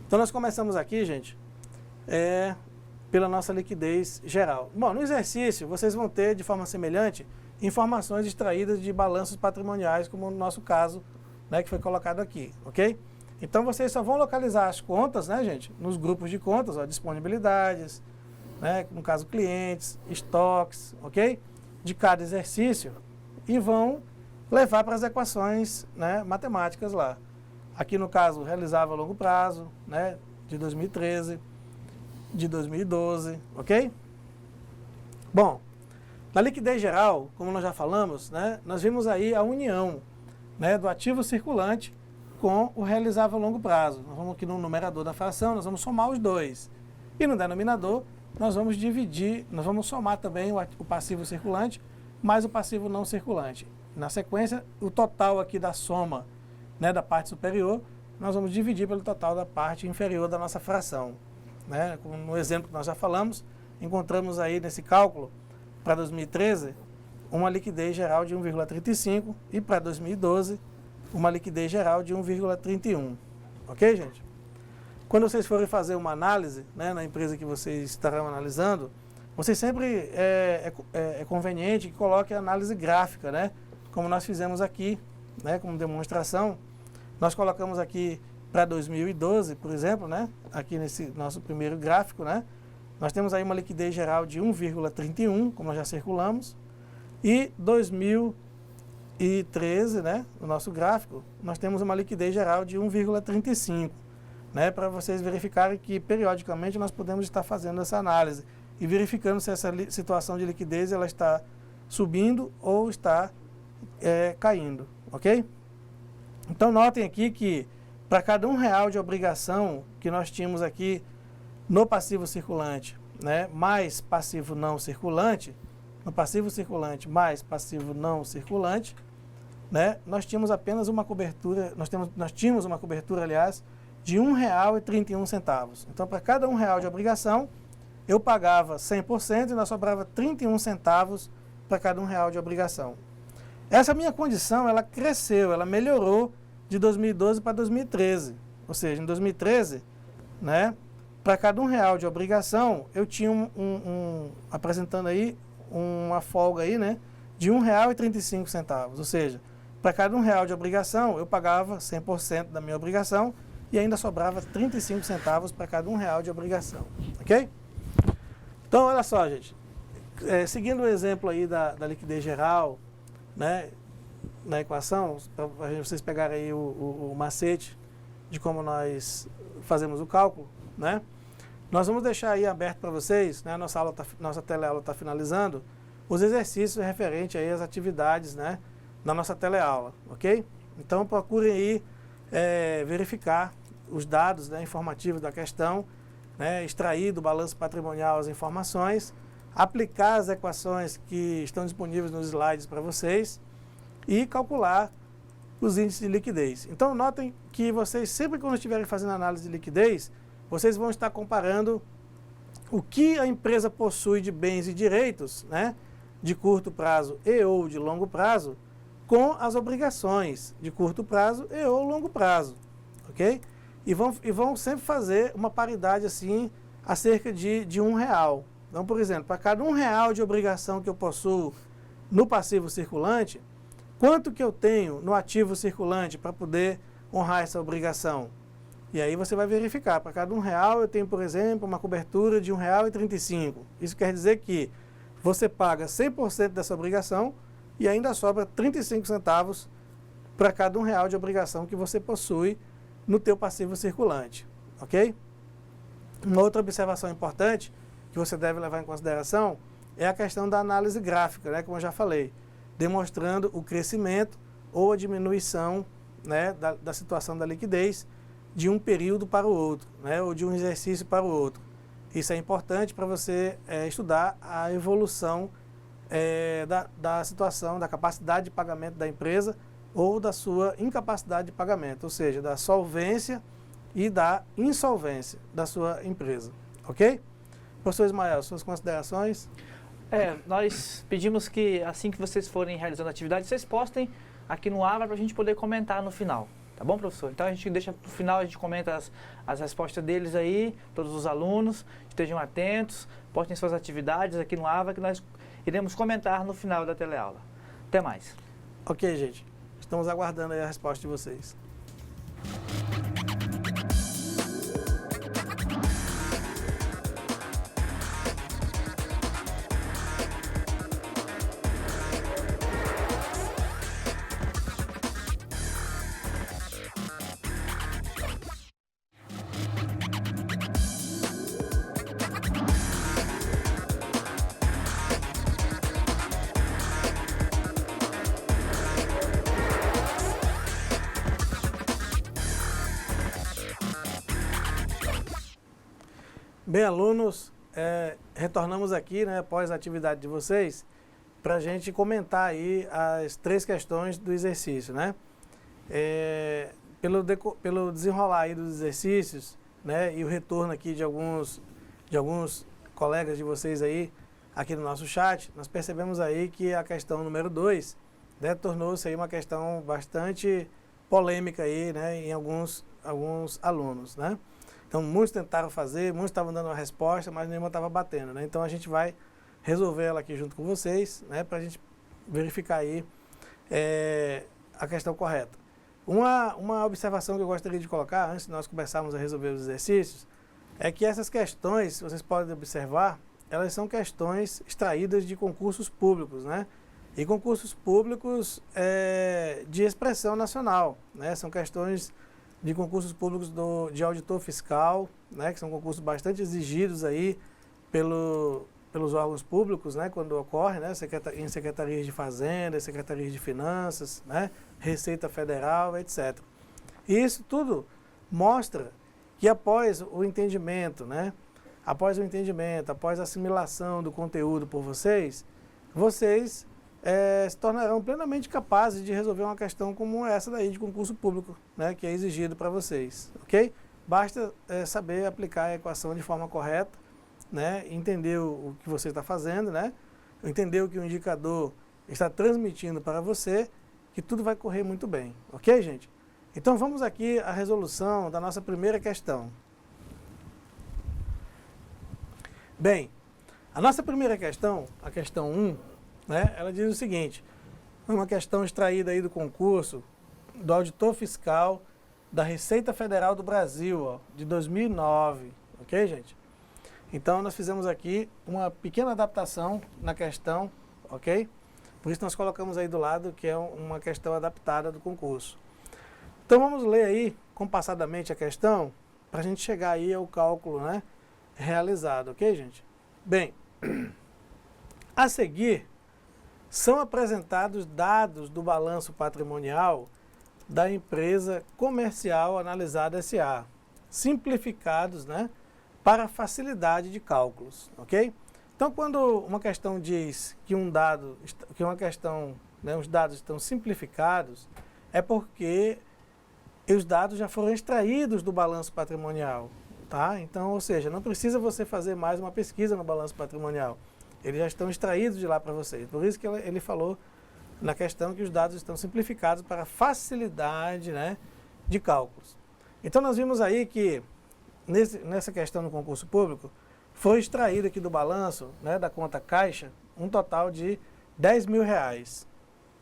Então, nós começamos aqui, gente, pela nossa liquidez geral. Bom, no exercício, vocês vão ter, de forma semelhante, informações extraídas de balanços patrimoniais, como no nosso caso, né, que foi colocado aqui, ok? Então, vocês só vão localizar as contas, né, gente, nos grupos de contas, ó, disponibilidades, né, no caso, clientes, estoques, ok? De cada exercício, e vão levar para as equações, né, matemáticas lá. Aqui, no caso, realizável a longo prazo, né, de 2013, de 2012, ok? Bom, na liquidez geral, como nós já falamos, né, nós vimos aí a união, né, do ativo circulante com o realizável a longo prazo. Nós vamos aqui no numerador da fração, nós vamos somar os dois. E no denominador, nós vamos dividir, nós vamos somar também o passivo circulante mais o passivo não circulante. Na sequência, o total aqui da soma, né, da parte superior, nós vamos dividir pelo total da parte inferior da nossa fração. Né? Como no exemplo que nós já falamos, encontramos aí nesse cálculo, para 2013, uma liquidez geral de 1,35 e para 2012, uma liquidez geral de 1,31. Ok, gente? Quando vocês forem fazer uma análise, né, na empresa que vocês estarão analisando, vocês sempre é conveniente que coloquem a análise gráfica, né? Como nós fizemos aqui, né, como demonstração. Nós colocamos aqui para 2012, por exemplo, né, aqui nesse nosso primeiro gráfico, né, nós temos aí uma liquidez geral de 1,31, como nós já circulamos, e 2013, né, no nosso gráfico, nós temos uma liquidez geral de 1,35, né, para vocês verificarem que periodicamente nós podemos estar fazendo essa análise e verificando se essa situação de liquidez ela está subindo ou está caindo, ok? Então notem aqui que para cada R$1 de obrigação que nós tínhamos aqui no passivo circulante, né, mais passivo não circulante, no passivo circulante mais passivo não circulante, né, nós tínhamos apenas uma cobertura, nós tínhamos uma cobertura, aliás, de R$1,31. Então, para cada R$1 de obrigação, eu pagava 100% e nós sobrava 31 centavos para cada R$1 de obrigação. Essa minha condição, ela cresceu, ela melhorou de 2012 para 2013. Ou seja, em 2013, né, para cada R$1 de obrigação, eu tinha apresentando aí uma folga aí, né, de R$1,35. Ou seja, para cada R$1 de obrigação, eu pagava 100% da minha obrigação e ainda sobrava 35 centavos para cada R$1 de obrigação. Ok? Então, olha só, gente. Seguindo o exemplo aí da liquidez geral, né, na equação, para vocês pegarem aí o macete de como nós fazemos o cálculo, né? Nós vamos deixar aí aberto para vocês, né, nossa teleaula está finalizando, os exercícios referentes aí às atividades, né, da nossa teleaula, ok? Então procurem aí verificar os dados, né, informativos da questão, né, extrair do balanço patrimonial as informações, aplicar as equações que estão disponíveis nos slides para vocês e calcular os índices de liquidez. Então notem que vocês, sempre quando estiverem fazendo análise de liquidez, vocês vão estar comparando o que a empresa possui de bens e direitos, né, de curto prazo e ou de longo prazo, com as obrigações de curto prazo e ou longo prazo, ok? E vão sempre fazer uma paridade assim, acerca de R$1. Então, por exemplo, para cada R$1 de obrigação que eu possuo no passivo circulante, quanto que eu tenho no ativo circulante para poder honrar essa obrigação? E aí você vai verificar, para cada R$1 eu tenho, por exemplo, uma cobertura de R$1,35. Isso quer dizer que você paga 100% dessa obrigação e ainda sobra 35 centavos para cada R$1 de obrigação que você possui no teu passivo circulante, ok? Uma outra observação importante que você deve levar em consideração é a questão da análise gráfica, né, como eu já falei, demonstrando o crescimento ou a diminuição, né, da situação da liquidez de um período para o outro, né, ou de um exercício para o outro. Isso é importante para você estudar a evolução da situação, da capacidade de pagamento da empresa ou da sua incapacidade de pagamento, ou seja, da solvência e da insolvência da sua empresa, ok? Professor Ismael, suas considerações? Nós pedimos que assim que vocês forem realizando a atividade, vocês postem aqui no Ava para a gente poder comentar no final. Tá bom, professor? Então a gente deixa para o final, a gente comenta as respostas deles aí, todos os alunos, estejam atentos, postem suas atividades aqui no Ava que nós iremos comentar no final da teleaula. Até mais. Ok, gente. Estamos aguardando aí a resposta de vocês. Bem, alunos, retornamos aqui, né, após a atividade de vocês, para a gente comentar aí as 3 questões do exercício, né? Pelo desenrolar aí dos exercícios, né, e o retorno aqui de alguns colegas de vocês aí, aqui no nosso chat, nós percebemos aí que a questão número 2, né, tornou-se aí uma questão bastante polêmica aí, né, em alguns alunos, né? Então, muitos tentaram fazer, muitos estavam dando uma resposta, mas nenhuma estava batendo, né? Então, a gente vai resolver ela aqui junto com vocês, né? Para a gente verificar aí a questão correta. Uma observação que eu gostaria de colocar, antes de nós começarmos a resolver os exercícios, é que essas questões, vocês podem observar, elas são questões extraídas de concursos públicos, né? E concursos públicos de expressão nacional, né? São questões de concursos públicos de auditor fiscal, né, que são concursos bastante exigidos aí pelos órgãos públicos, né, quando ocorre, né, em secretarias de fazenda, secretarias de finanças, né, Receita Federal, etc. E isso tudo mostra que após o entendimento, né, após a assimilação do conteúdo por vocês se tornarão plenamente capazes de resolver uma questão como essa daí de concurso público, né, que é exigido para vocês, ok? Basta saber aplicar a equação de forma correta, né, entender o que você está fazendo, né, entender o que o indicador está transmitindo para você, que tudo vai correr muito bem, ok, gente? Então vamos aqui à resolução da nossa primeira questão. Bem, a nossa primeira questão, a questão 1, né, ela diz o seguinte: é uma questão extraída aí do concurso do auditor fiscal da Receita Federal do Brasil, ó, de 2009, ok, gente? Então nós fizemos aqui uma pequena adaptação na questão, ok? Por isso nós colocamos aí do lado que é uma questão adaptada do concurso. Então vamos ler aí compassadamente a questão para a gente chegar aí ao cálculo, né, realizado, ok, gente? Bem, a seguir são apresentados dados do balanço patrimonial da empresa comercial analisada SA, simplificados, né, para facilidade de cálculos, ok? Então, quando uma questão diz que um dado, que uma questão, né, os dados estão simplificados, é porque os dados já foram extraídos do balanço patrimonial, tá? Então, ou seja, não precisa você fazer mais uma pesquisa no balanço patrimonial. Eles já estão extraídos de lá para vocês. Por isso que ele falou na questão que os dados estão simplificados para facilidade, né, de cálculos. Então, nós vimos aí que nessa questão do concurso público, foi extraído aqui do balanço, né, da conta caixa, um total de R$10.000,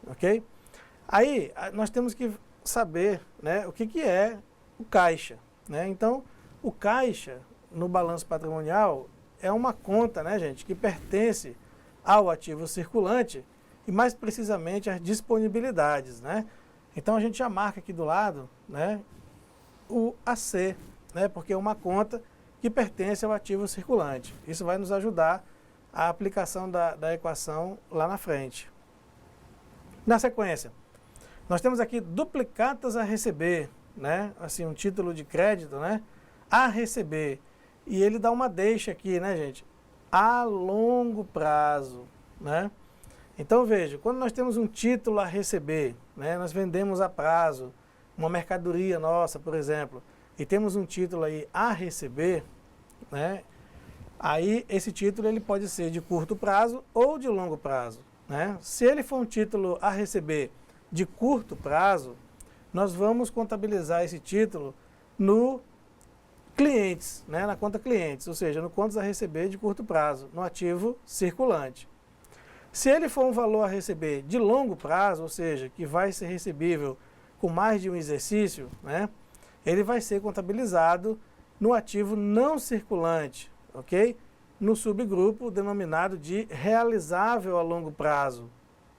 ok? Aí, nós temos que saber, né, o que é o caixa, né? Então, o caixa, no balanço patrimonial, é uma conta, né, gente, que pertence ao ativo circulante e, mais precisamente, às disponibilidades, né? Então, a gente já marca aqui do lado, né, o AC, né, porque é uma conta que pertence ao ativo circulante. Isso vai nos ajudar a aplicação da equação lá na frente. Na sequência, nós temos aqui duplicatas a receber, né, assim, um título de crédito, né, a receber. E ele dá uma deixa aqui, né, gente, a longo prazo, né. Então, veja, quando nós temos um título a receber, né, nós vendemos a prazo, uma mercadoria nossa, por exemplo, e temos um título aí a receber, né, aí esse título ele pode ser de curto prazo ou de longo prazo, né. Se ele for um título a receber de curto prazo, nós vamos contabilizar esse título no clientes, né, na conta clientes, ou seja, no contas a receber de curto prazo, no ativo circulante. Se ele for um valor a receber de longo prazo, ou seja, que vai ser recebível com mais de um exercício, né, ele vai ser contabilizado no ativo não circulante, ok? No subgrupo denominado de realizável a longo prazo.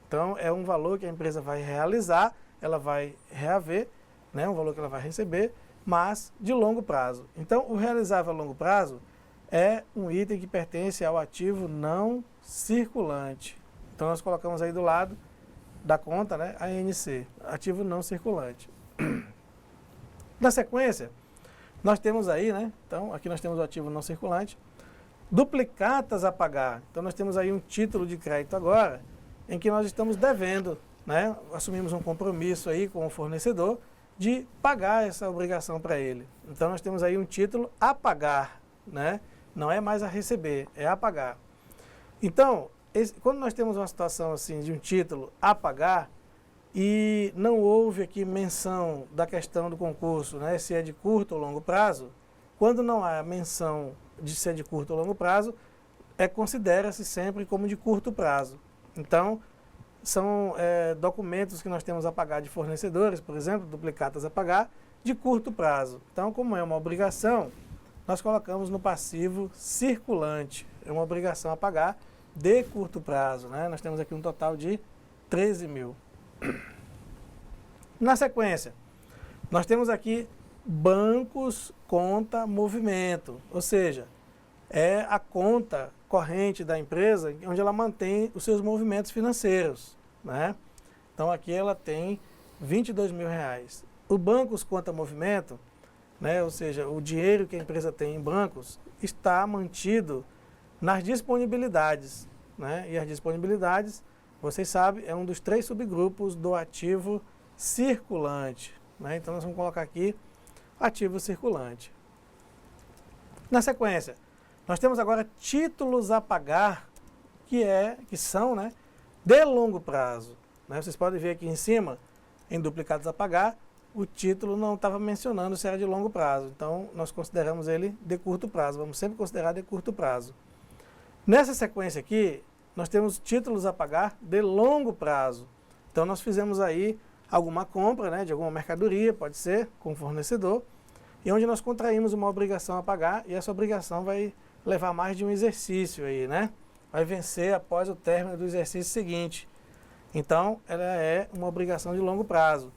Então, é um valor que a empresa vai realizar, ela vai reaver, né, um valor que ela vai receber, mas de longo prazo. Então, o realizável a longo prazo é um item que pertence ao ativo não circulante. Então, nós colocamos aí do lado da conta, né, ANC, ativo não circulante. Na sequência, nós temos aí, né, então, aqui nós temos o ativo não circulante, duplicatas a pagar. Então, nós temos aí um título de crédito agora, em que nós estamos devendo, né, assumimos um compromisso aí com o fornecedor de pagar essa obrigação para ele. Então, nós temos aí um título a pagar, né, não é mais a receber, é a pagar. Então, quando nós temos uma situação assim de um título a pagar e não houve aqui menção da questão do concurso, né, se é de curto ou longo prazo, quando não há menção de se é de curto ou longo prazo, considera-se sempre como de curto prazo. Então, são documentos que nós temos a pagar de fornecedores, por exemplo, duplicatas a pagar, de curto prazo. Então, como é uma obrigação, nós colocamos no passivo circulante, é uma obrigação a pagar de curto prazo, né? Nós temos aqui um total de 13.000. Na sequência, nós temos aqui bancos, conta, movimento, ou seja, é a conta corrente da empresa onde ela mantém os seus movimentos financeiros, né? Então aqui ela tem R$22.000. O bancos, conta, movimento, né? Ou seja, o dinheiro que a empresa tem em bancos está mantido nas disponibilidades, né? E as disponibilidades, vocês sabem, é um dos 3 subgrupos do ativo circulante, né? Então nós vamos colocar aqui ativo circulante. Na sequência, nós temos agora títulos a pagar, que são, né, de longo prazo, né? Vocês podem ver aqui em cima, em duplicados a pagar, o título não estava mencionando se era de longo prazo. Então, nós consideramos ele de curto prazo. Vamos sempre considerar de curto prazo. Nessa sequência aqui, nós temos títulos a pagar de longo prazo. Então, nós fizemos aí alguma compra, né, de alguma mercadoria, pode ser, com o fornecedor, e onde nós contraímos uma obrigação a pagar, e essa obrigação vai levar mais de um exercício aí, né? Vai vencer após o término do exercício seguinte. Então, ela é uma obrigação de longo prazo.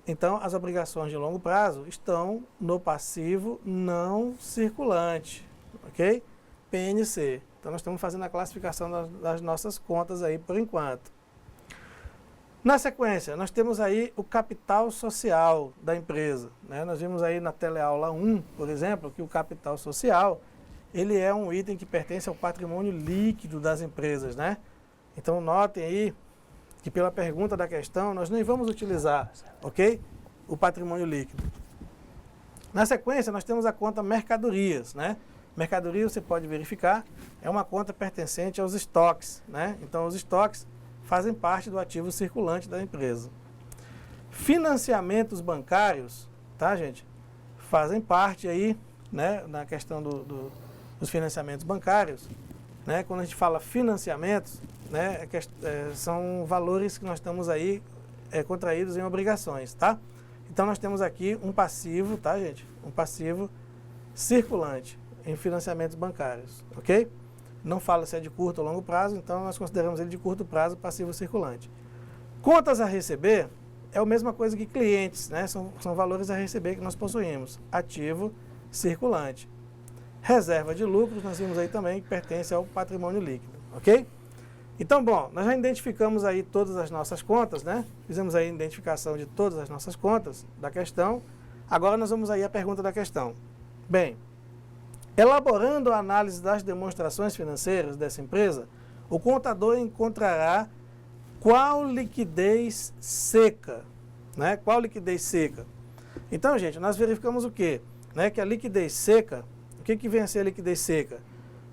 Então, as obrigações de longo prazo estão no passivo não circulante, ok? PNC. Então, nós estamos fazendo a classificação das nossas contas aí por enquanto. Na sequência, nós temos aí o capital social da empresa, né? Nós vimos aí na teleaula 1, por exemplo, que o capital social, ele é um item que pertence ao patrimônio líquido das empresas, né? Então, notem aí que pela pergunta da questão, nós nem vamos utilizar, ok? O patrimônio líquido. Na sequência, nós temos a conta mercadorias, né? Mercadoria, você pode verificar, é uma conta pertencente aos estoques, né? Então, os estoques fazem parte do ativo circulante da empresa. Financiamentos bancários, tá, gente? Fazem parte aí, né, na questão dos financiamentos bancários, né? Quando a gente fala financiamentos, né, são valores que nós estamos aí contraídos em obrigações, tá? Então, nós temos aqui um passivo, tá, gente? Um passivo circulante em financiamentos bancários, ok? Não fala se é de curto ou longo prazo, então nós consideramos ele de curto prazo passivo circulante. Contas a receber é a mesma coisa que clientes, né? São valores a receber que nós possuímos. Ativo circulante. Reserva de lucros, nós vimos aí também que pertence ao patrimônio líquido, ok? Então, bom, nós já identificamos aí todas as nossas contas, né? Fizemos aí a identificação de todas as nossas contas da questão. Agora nós vamos aí à pergunta da questão. Bem, elaborando a análise das demonstrações financeiras dessa empresa, o contador encontrará qual liquidez seca, né? Qual liquidez seca? Então, gente, nós verificamos o quê? Né? Que a liquidez seca, o que vem a ser a liquidez seca?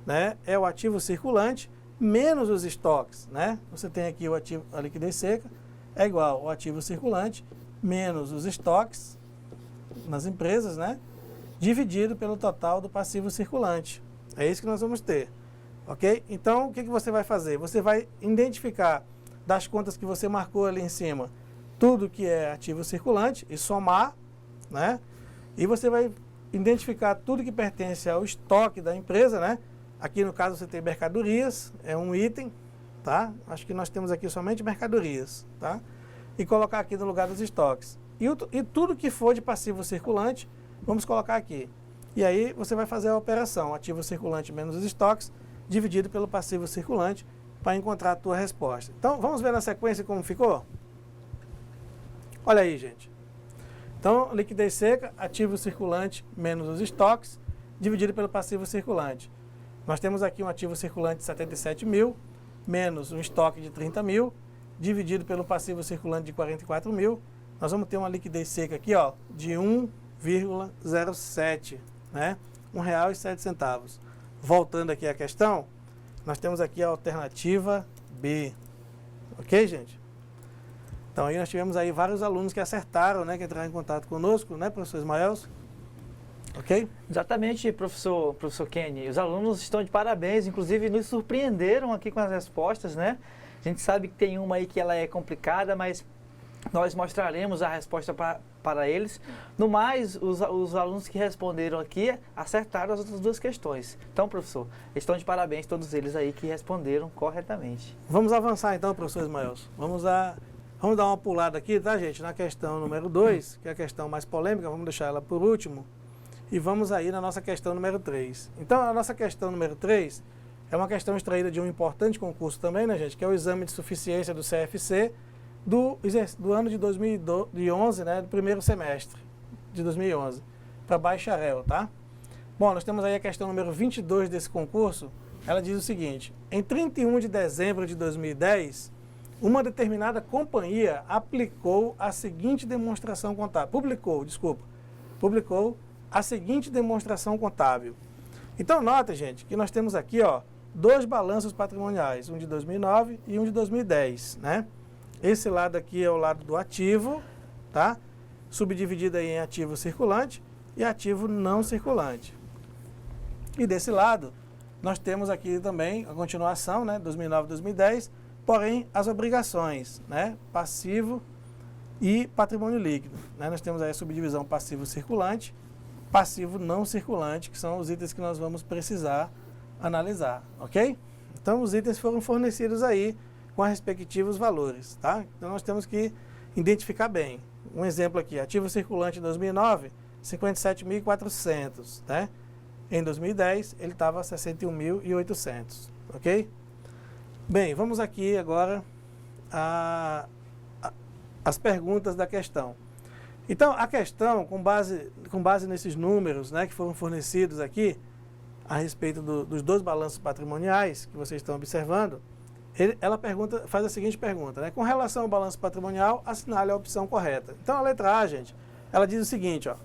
Né? É o ativo circulante menos os estoques, né? Você tem aqui o ativo, a liquidez seca é igual ao ativo circulante menos os estoques nas empresas, né? Dividido pelo total do passivo circulante. É isso que nós vamos ter, ok? Então, o que você vai fazer? Você vai identificar das contas que você marcou ali em cima, tudo que é ativo circulante e somar, né? E você vai identificar tudo que pertence ao estoque da empresa, né? Aqui no caso você tem mercadorias, é um item, tá? Acho que nós temos aqui somente mercadorias, tá? E colocar aqui no lugar dos estoques. E tudo que for de passivo circulante, vamos colocar aqui. E aí você vai fazer a operação, ativo circulante menos os estoques, dividido pelo passivo circulante, para encontrar a tua resposta. Então, vamos ver na sequência como ficou? Olha aí, gente. Então, liquidez seca, ativo circulante menos os estoques, dividido pelo passivo circulante. Nós temos aqui um ativo circulante de 77 mil, menos um estoque de 30 mil, dividido pelo passivo circulante de 44 mil. Nós vamos ter uma liquidez seca aqui, ó, de 1,07, né? R$1,07. Voltando aqui à questão, nós temos aqui a alternativa B. Ok, gente? Então, aí nós tivemos aí vários alunos que acertaram, né? Que entraram em contato conosco, né, professor Ismael? Ok? Exatamente, professor Kenny. Os alunos estão de parabéns, inclusive nos surpreenderam aqui com as respostas, né? A gente sabe que tem uma aí que ela é complicada, mas nós mostraremos a resposta para eles. No mais, os alunos que responderam aqui acertaram as outras duas questões. Então, professor, estão de parabéns todos eles aí que responderam corretamente. Vamos avançar então, professor Ismael. Vamos dar uma pulada aqui, tá, gente? Na questão número 2, que é a questão mais polêmica, vamos deixar ela por último. E vamos aí na nossa questão número 3. Então, a nossa questão número 3 é uma questão extraída de um importante concurso também, né, gente? Que é o exame de suficiência do CFC do ano de 2011, né? Do primeiro semestre de 2011, para bacharel, tá? Bom, nós temos aí a questão número 22 desse concurso. Ela diz o seguinte: em 31 de dezembro de 2010, uma determinada companhia publicou a seguinte demonstração contábil. Publicou a seguinte demonstração contábil. Então, nota, gente, que nós temos aqui, ó, dois balanços patrimoniais, um de 2009 e um de 2010, né? Esse lado aqui é o lado do ativo, tá? Subdividido aí em ativo circulante e ativo não circulante. E desse lado, nós temos aqui também a continuação, né? 2009 e 2010, porém as obrigações, né? Passivo e patrimônio líquido, né? Nós temos aí a subdivisão passivo circulante, passivo não circulante, que são os itens que nós vamos precisar analisar, ok? Então, os itens foram fornecidos aí com os respectivos valores, tá? Então nós temos que identificar bem. Um exemplo aqui, ativo circulante em 2009, 57.400, né? Em 2010 ele estava 61.800, ok? Bem, vamos aqui agora as perguntas da questão. Então, a questão, com base nesses números, né, que foram fornecidos aqui, a respeito dos dois balanços patrimoniais que vocês estão observando, ela faz a seguinte pergunta, né? Com relação ao balanço patrimonial, assinale a opção correta. Então, a letra A, gente, ela diz o seguinte, ó,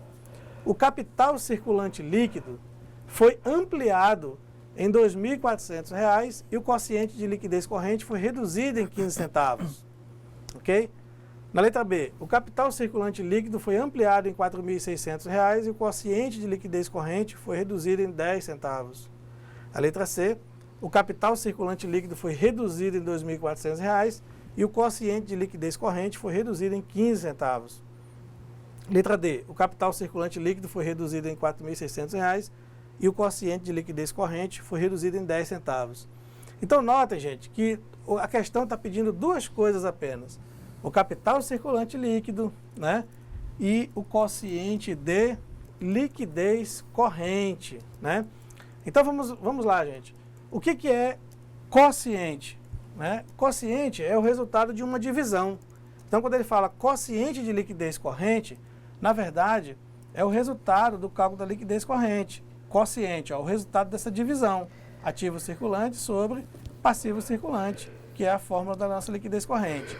o capital circulante líquido foi ampliado em R$ 2.400 e o quociente de liquidez corrente foi reduzido em 15 centavos, ok? Na letra B, o capital circulante líquido foi ampliado em R$ 4.600 e o quociente de liquidez corrente foi reduzido em 10 centavos. A letra C, o capital circulante líquido foi reduzido em R$ 2.400 e o quociente de liquidez corrente foi reduzido em 15 centavos. Letra D, o capital circulante líquido foi reduzido em R$ 4.600 e o quociente de liquidez corrente foi reduzido em 10 centavos. Então, notem, gente, que a questão está pedindo duas coisas apenas. O capital circulante líquido, né, e o quociente de liquidez corrente, né? Então vamos lá, gente. O que é quociente? Né? Quociente é o resultado de uma divisão. Então, quando ele fala quociente de liquidez corrente, na verdade, é o resultado do cálculo da liquidez corrente. Quociente, ó, o resultado dessa divisão. Ativo circulante sobre passivo circulante, que é a fórmula da nossa liquidez corrente.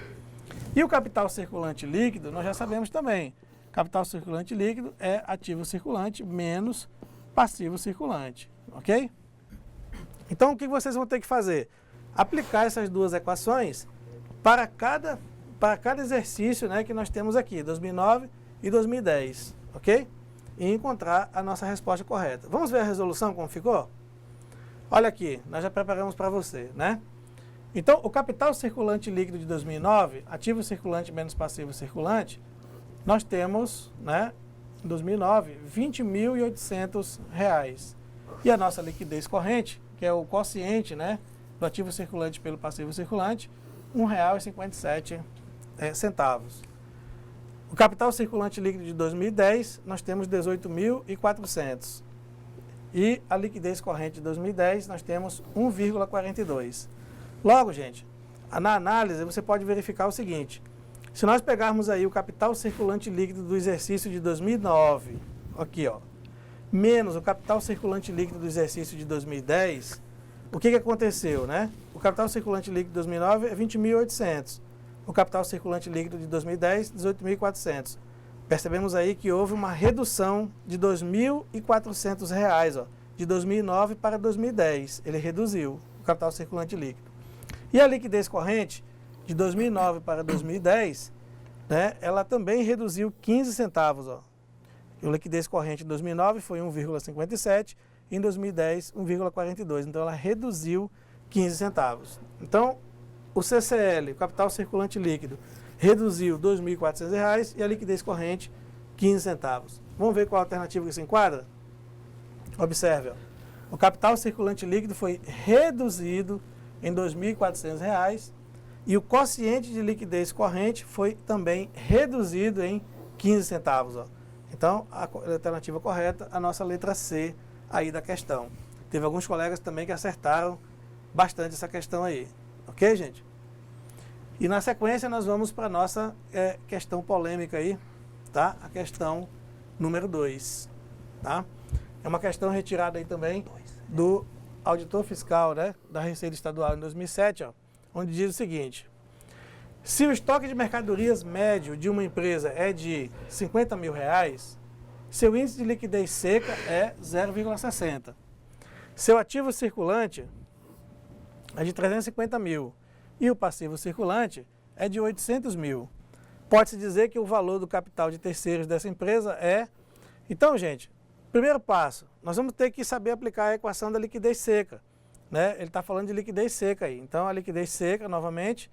E o capital circulante líquido, nós já sabemos também. Capital circulante líquido é ativo circulante menos passivo circulante, ok? Então, o que vocês vão ter que fazer? Aplicar essas duas equações para cada exercício, né, que nós temos aqui, 2009 e 2010, ok? E encontrar a nossa resposta correta. Vamos ver a resolução como ficou? Olha aqui, nós já preparamos para você, né? Então, o capital circulante líquido de 2009, ativo circulante menos passivo circulante, nós temos, né, em 2009, R$ 20.800. E a nossa liquidez corrente, que é o quociente, né, do ativo circulante pelo passivo circulante, R$ 1,57. O capital circulante líquido de 2010, nós temos R$ 18.400. E a liquidez corrente de 2010, nós temos 1,42. Logo, gente, na análise você pode verificar o seguinte. Se nós pegarmos aí o capital circulante líquido do exercício de 2009, aqui, ó, menos o capital circulante líquido do exercício de 2010, o que aconteceu, né? O capital circulante líquido de 2009 é 20.800. O capital circulante líquido de 2010, 18.400. Percebemos aí que houve uma redução de R$ 2.400, ó, de 2009 para 2010. Ele reduziu o capital circulante líquido. E a liquidez corrente, de 2009 para 2010, né, ela também reduziu 15 centavos. Ó. A liquidez corrente em 2009 foi 1,57 e em 2010, 1,42. Então, ela reduziu 15 centavos. Então, o CCL, o capital circulante líquido, reduziu R$ 2.400 e a liquidez corrente, 15 centavos. Vamos ver qual a alternativa que se enquadra? Observe, ó. O capital circulante líquido foi reduzido em R$ 2.400 e o quociente de liquidez corrente foi também reduzido em 15 centavos. Ó. Então, a alternativa correta, a nossa letra C aí da questão. Teve alguns colegas também que acertaram bastante essa questão aí. Ok, gente? E na sequência nós vamos para a nossa questão polêmica aí, tá? A questão número 2, tá? É uma questão retirada aí também do auditor fiscal, né, da Receita Estadual em 2007, ó, onde diz o seguinte: se o estoque de mercadorias médio de uma empresa é de R$ 50 mil, seu índice de liquidez seca é 0,60. Seu ativo circulante é de 350 mil e o passivo circulante é de 800 mil. Pode-se dizer que o valor do capital de terceiros dessa empresa é... Então, gente, primeiro passo, nós vamos ter que saber aplicar a equação da liquidez seca. Né? Ele está falando de liquidez seca aí. Então, a liquidez seca, novamente,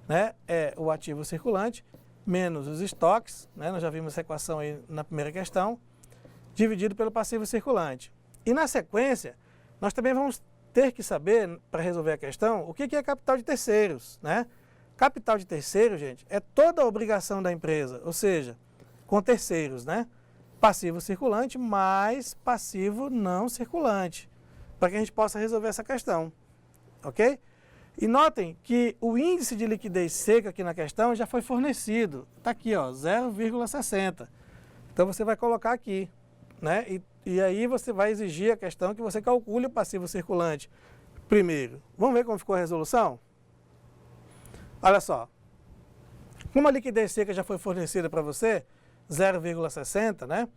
né, é o ativo circulante menos os estoques, né? Nós já vimos essa equação aí na primeira questão, dividido pelo passivo circulante. E na sequência, nós também vamos ter que saber, para resolver a questão, o que é capital de terceiros, né? Capital de terceiro, gente, é toda a obrigação da empresa, ou seja, com terceiros, né? Passivo circulante mais passivo não circulante, para que a gente possa resolver essa questão, ok? E notem que o índice de liquidez seca aqui na questão já foi fornecido, está aqui, ó, 0,60. Então você vai colocar aqui, né? E aí você vai exigir a questão que você calcule o passivo circulante primeiro. Vamos ver como ficou a resolução? Olha só, como a liquidez seca já foi fornecida para você, 0,60, né?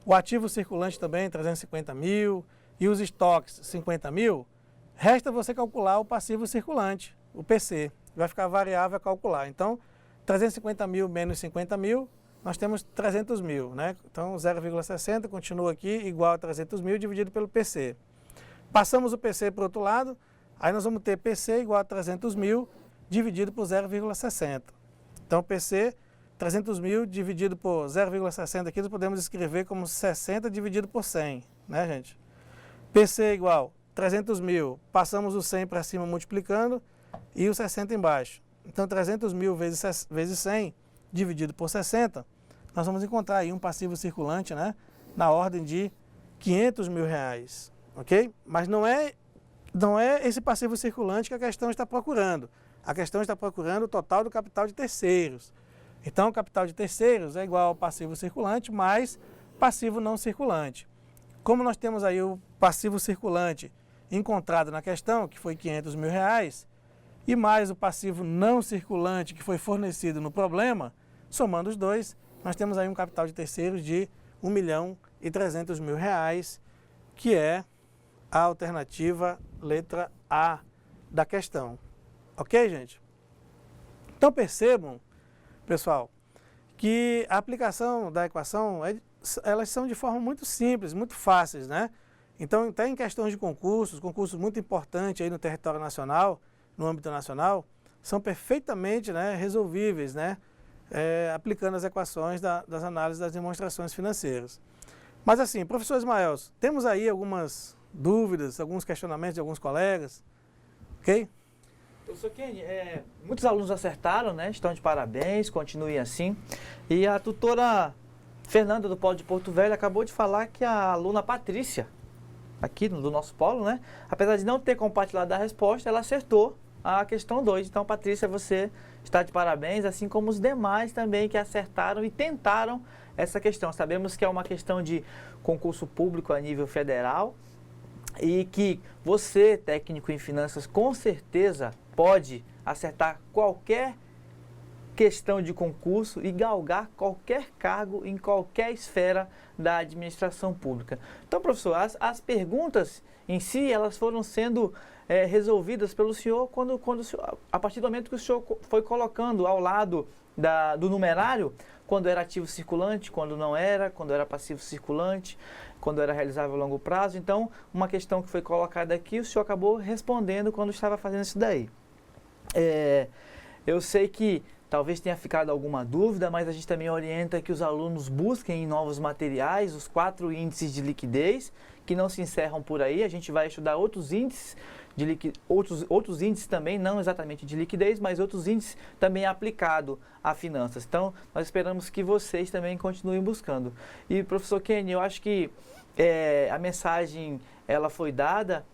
O ativo circulante também, 350 mil, e os estoques, 50 mil, resta você calcular o passivo circulante, o PC. Vai ficar variável a calcular. Então, 350 mil menos 50 mil, nós temos 300 mil, né? Então, 0,60 continua aqui, igual a 300 mil dividido pelo PC. Passamos o PC para o outro lado, aí nós vamos ter PC igual a 300 mil dividido por 0,60. Então, PC, 300 mil dividido por 0,60 aqui, nós podemos escrever como 60 dividido por 100, né, gente? PC igual 300 mil, passamos o 100 para cima multiplicando e o 60 embaixo. Então, 300 mil vezes 100 dividido por 60, nós vamos encontrar aí um passivo circulante, né, na ordem de 500 mil reais, ok? Mas não é esse passivo circulante que a questão está procurando. A questão está procurando o total do capital de terceiros. Então, o capital de terceiros é igual ao passivo circulante mais passivo não circulante. Como nós temos aí o passivo circulante encontrado na questão, que foi 500 mil reais, e mais o passivo não circulante que foi fornecido no problema, somando os dois, nós temos aí um capital de terceiros de 1.300.000 reais, que é a alternativa letra A da questão. Ok, gente? Então percebam, pessoal, que a aplicação da equação, elas são de forma muito simples, muito fáceis, né? Então, até em questões de concursos muito importantes aí no território nacional, no âmbito nacional, são perfeitamente, né, resolvíveis, né, aplicando as equações das análises das demonstrações financeiras. Mas assim, professor Ismael, temos aí algumas dúvidas, alguns questionamentos de alguns colegas, ok? Professor Kenny, muitos alunos acertaram, né, estão de parabéns, continuem assim. E a tutora Fernanda do Polo de Porto Velho acabou de falar que a aluna Patrícia, aqui do nosso polo, né, apesar de não ter compartilhado a resposta, ela acertou a questão 2. Então, Patrícia, você está de parabéns, assim como os demais também que acertaram e tentaram essa questão. Sabemos que é uma questão de concurso público a nível federal e que você, técnico em finanças, com certeza pode acertar qualquer questão de concurso e galgar qualquer cargo em qualquer esfera da administração pública. Então, professor, as perguntas em si, elas foram sendo resolvidas pelo senhor a partir do momento que o senhor foi colocando ao lado do numerário, quando era ativo circulante, quando não era, quando era passivo circulante, quando era realizável a longo prazo. Então, uma questão que foi colocada aqui, o senhor acabou respondendo quando estava fazendo isso daí. Eu sei que talvez tenha ficado alguma dúvida, mas a gente também orienta que os alunos busquem em novos materiais os 4 índices de liquidez, que não se encerram por aí. A gente vai estudar outros índices outros índices também, não exatamente de liquidez, mas outros índices também aplicados a finanças. Então, nós esperamos que vocês também continuem buscando. E, professor Kenny, eu acho que a mensagem ela foi dada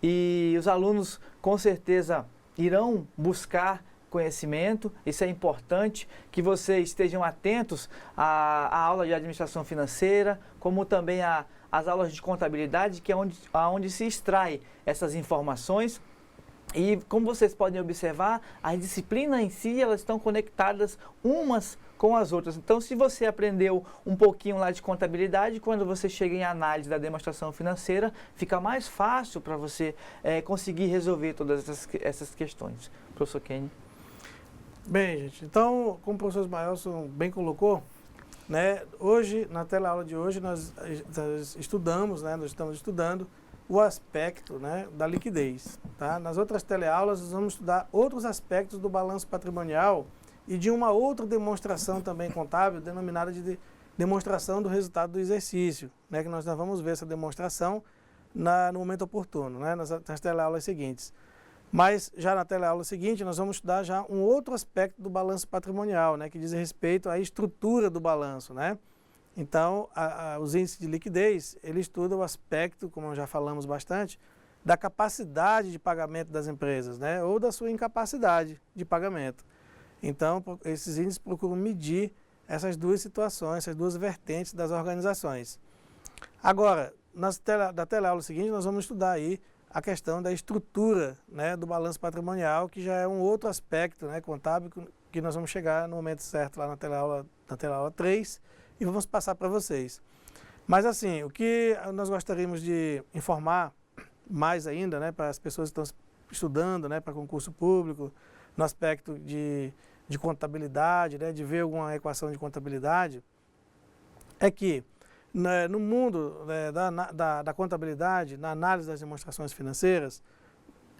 e os alunos com certeza irão buscar conhecimento. Isso é importante, que vocês estejam atentos à aula de administração financeira, como também às aulas de contabilidade, que é onde se extrai essas informações. E como vocês podem observar, as disciplinas em si, elas estão conectadas umas com as outras. Então, se você aprendeu um pouquinho lá de contabilidade, quando você chega em análise da demonstração financeira, fica mais fácil para você conseguir resolver todas essas questões. Professor Kenny. Bem, gente, então, como o professor Ismaelson bem colocou, né, hoje, na teleaula de hoje, nós estudamos, né, nós estamos estudando o aspecto, né, da liquidez. Tá? Nas outras teleaulas, nós vamos estudar outros aspectos do balanço patrimonial e de uma outra demonstração também contábil, denominada de demonstração do resultado do exercício, né, que nós vamos ver essa demonstração no momento oportuno, né, nas teleaulas seguintes. Mas já na teleaula seguinte nós vamos estudar já um outro aspecto do balanço patrimonial, né, que diz respeito à estrutura do balanço, né? Então, os índices de liquidez, ele estuda o aspecto, como já falamos bastante, da capacidade de pagamento das empresas, né, ou da sua incapacidade de pagamento. Então, esses índices procuram medir essas duas situações, essas duas vertentes das organizações. Agora, da teleaula seguinte, nós vamos estudar aí a questão da estrutura, né, do balanço patrimonial, que já é um outro aspecto, né, contábil, que nós vamos chegar no momento certo lá na teleaula 3 e vamos passar para vocês. Mas assim, o que nós gostaríamos de informar mais ainda, né, para as pessoas que estão estudando, né, para concurso público, no aspecto de contabilidade, né, de ver alguma equação de contabilidade, é que no mundo, né, da contabilidade, na análise das demonstrações financeiras,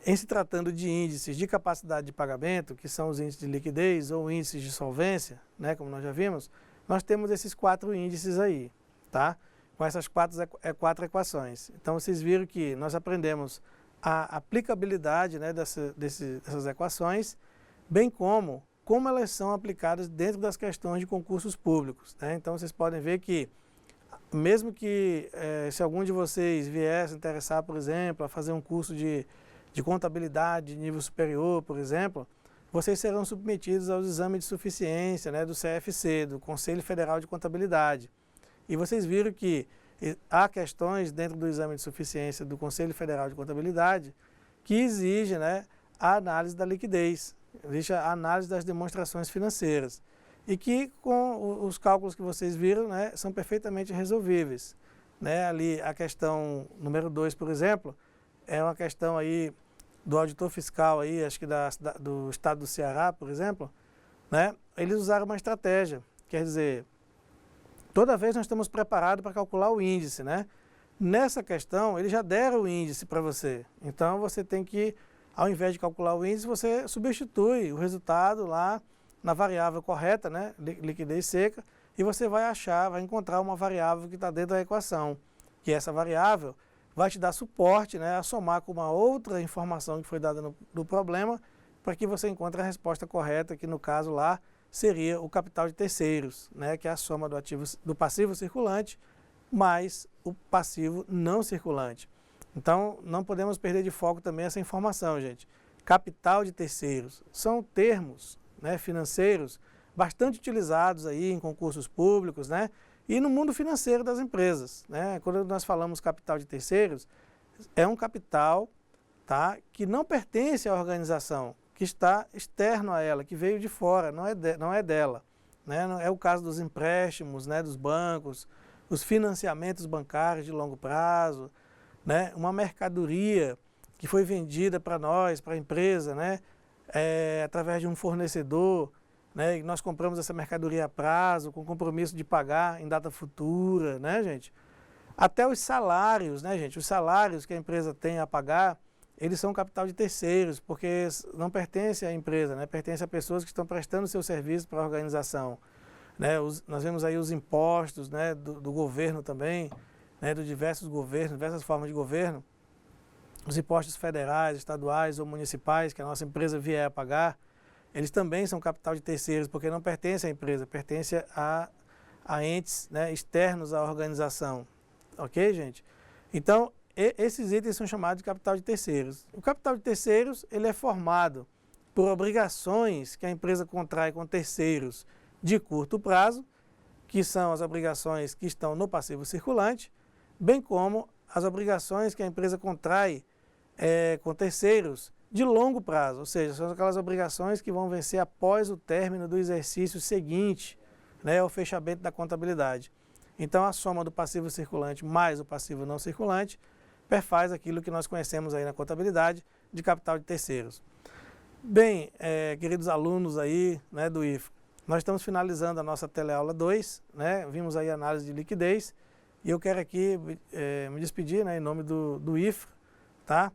em se tratando de índices de capacidade de pagamento, que são os índices de liquidez ou índices de solvência, né, como nós já vimos, nós temos esses 4 índices aí, tá? Com essas 4 equações. Então, vocês viram que nós aprendemos a aplicabilidade, né, dessas equações, bem como elas são aplicadas dentro das questões de concursos públicos, né? Então, vocês podem ver que mesmo que se algum de vocês viesse interessar, por exemplo, a fazer um curso de contabilidade de nível superior, por exemplo, vocês serão submetidos aos exames de suficiência, né, do CFC, do Conselho Federal de Contabilidade. E vocês viram que há questões dentro do exame de suficiência do Conselho Federal de Contabilidade que exigem, né, a análise da liquidez, exige a análise das demonstrações financeiras. E que com os cálculos que vocês viram, né, são perfeitamente resolvíveis, né? Ali a questão número 2, por exemplo, é uma questão aí do auditor fiscal aí, acho que do estado do Ceará, por exemplo, né? Eles usaram uma estratégia, quer dizer, toda vez nós estamos preparados para calcular o índice, né? Nessa questão, eles já deram o índice para você, então você tem que, ao invés de calcular o índice, você substitui o resultado lá na variável correta, né, liquidez seca, e você vai encontrar uma variável que está dentro da equação, que essa variável vai te dar suporte, né, a somar com uma outra informação que foi dada no problema, para que você encontre a resposta correta, que no caso lá seria o capital de terceiros, né, que é a soma do passivo circulante mais o passivo não circulante. Então, não podemos perder de foco também essa informação, gente. Capital de terceiros são termos, né, financeiros bastante utilizados aí em concursos públicos, né, e no mundo financeiro das empresas, né. Quando nós falamos capital de terceiros, é um capital, tá, que não pertence à organização, que está externo a ela, que veio de fora, não é dela, né. É o caso dos empréstimos, né, dos bancos, os financiamentos bancários de longo prazo, né, uma mercadoria que foi vendida para nós, para a empresa, né, através de um fornecedor, né, e nós compramos essa mercadoria a prazo, com compromisso de pagar em data futura, né, gente? Até os salários, né, gente? Os salários que a empresa tem a pagar, eles são capital de terceiros, porque não pertencem à empresa, né? Pertencem a pessoas que estão prestando seu serviço para a organização, né? Nós vemos aí os impostos, né, do governo também, né, de diversos governos, diversas formas de governo, os impostos federais, estaduais ou municipais que a nossa empresa vier a pagar, eles também são capital de terceiros, porque não pertencem à empresa, pertencem a entes, né, externos à organização. Ok, gente? Então, esses itens são chamados de capital de terceiros. O capital de terceiros, ele é formado por obrigações que a empresa contrai com terceiros de curto prazo, que são as obrigações que estão no passivo circulante, bem como as obrigações que a empresa contrai com terceiros de longo prazo, ou seja, são aquelas obrigações que vão vencer após o término do exercício seguinte, né, ao fechamento da contabilidade. Então, a soma do passivo circulante mais o passivo não circulante perfaz aquilo que nós conhecemos aí na contabilidade de capital de terceiros. Bem, queridos alunos aí, né, do IFRA, nós estamos finalizando a nossa teleaula 2, né, vimos aí a análise de liquidez, e eu quero aqui me despedir, né, em nome do IFRA, tá?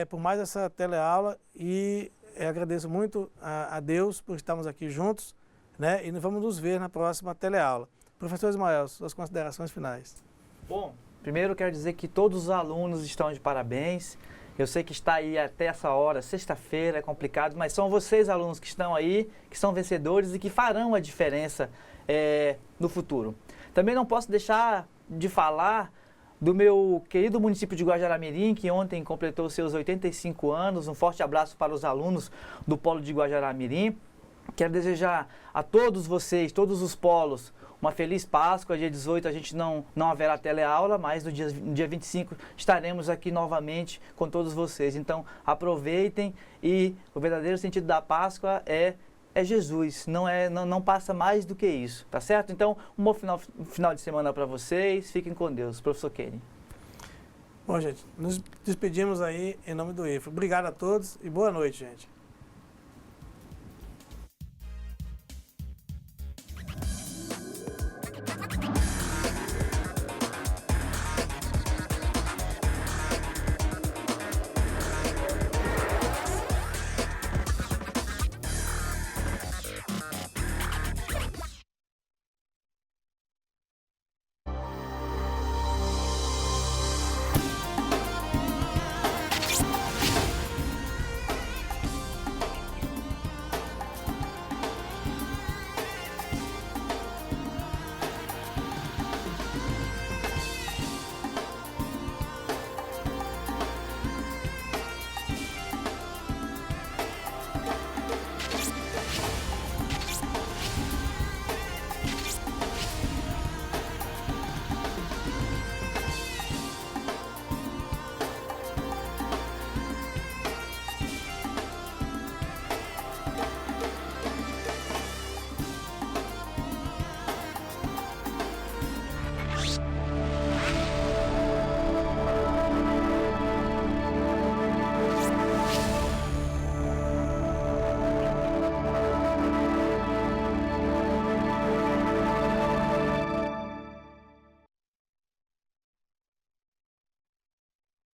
Por mais essa teleaula, e agradeço muito a Deus por estarmos aqui juntos, né, e vamos nos ver na próxima teleaula. Professor Ismael, suas considerações finais. Bom, Primeiro eu quero dizer que todos os alunos estão de parabéns. Eu sei que está aí até essa hora, sexta-feira, é complicado, mas são vocês, alunos, que estão aí, que são vencedores e que farão a diferença no futuro. Também não posso deixar de falar do meu querido município de Guajará-Mirim, que ontem completou seus 85 anos. Um forte abraço para os alunos do Polo de Guajará-Mirim. Quero desejar a todos vocês, todos os polos, uma feliz Páscoa. Dia 18 a gente não haverá teleaula, mas no dia 25 estaremos aqui novamente com todos vocês. Então aproveitem, e o verdadeiro sentido da Páscoa é Jesus, não passa mais do que isso, tá certo? Então, um bom final de semana para vocês, fiquem com Deus. Professor Kenny. Bom, gente, nos despedimos aí em nome do IFRO. Obrigado a todos e boa noite, gente.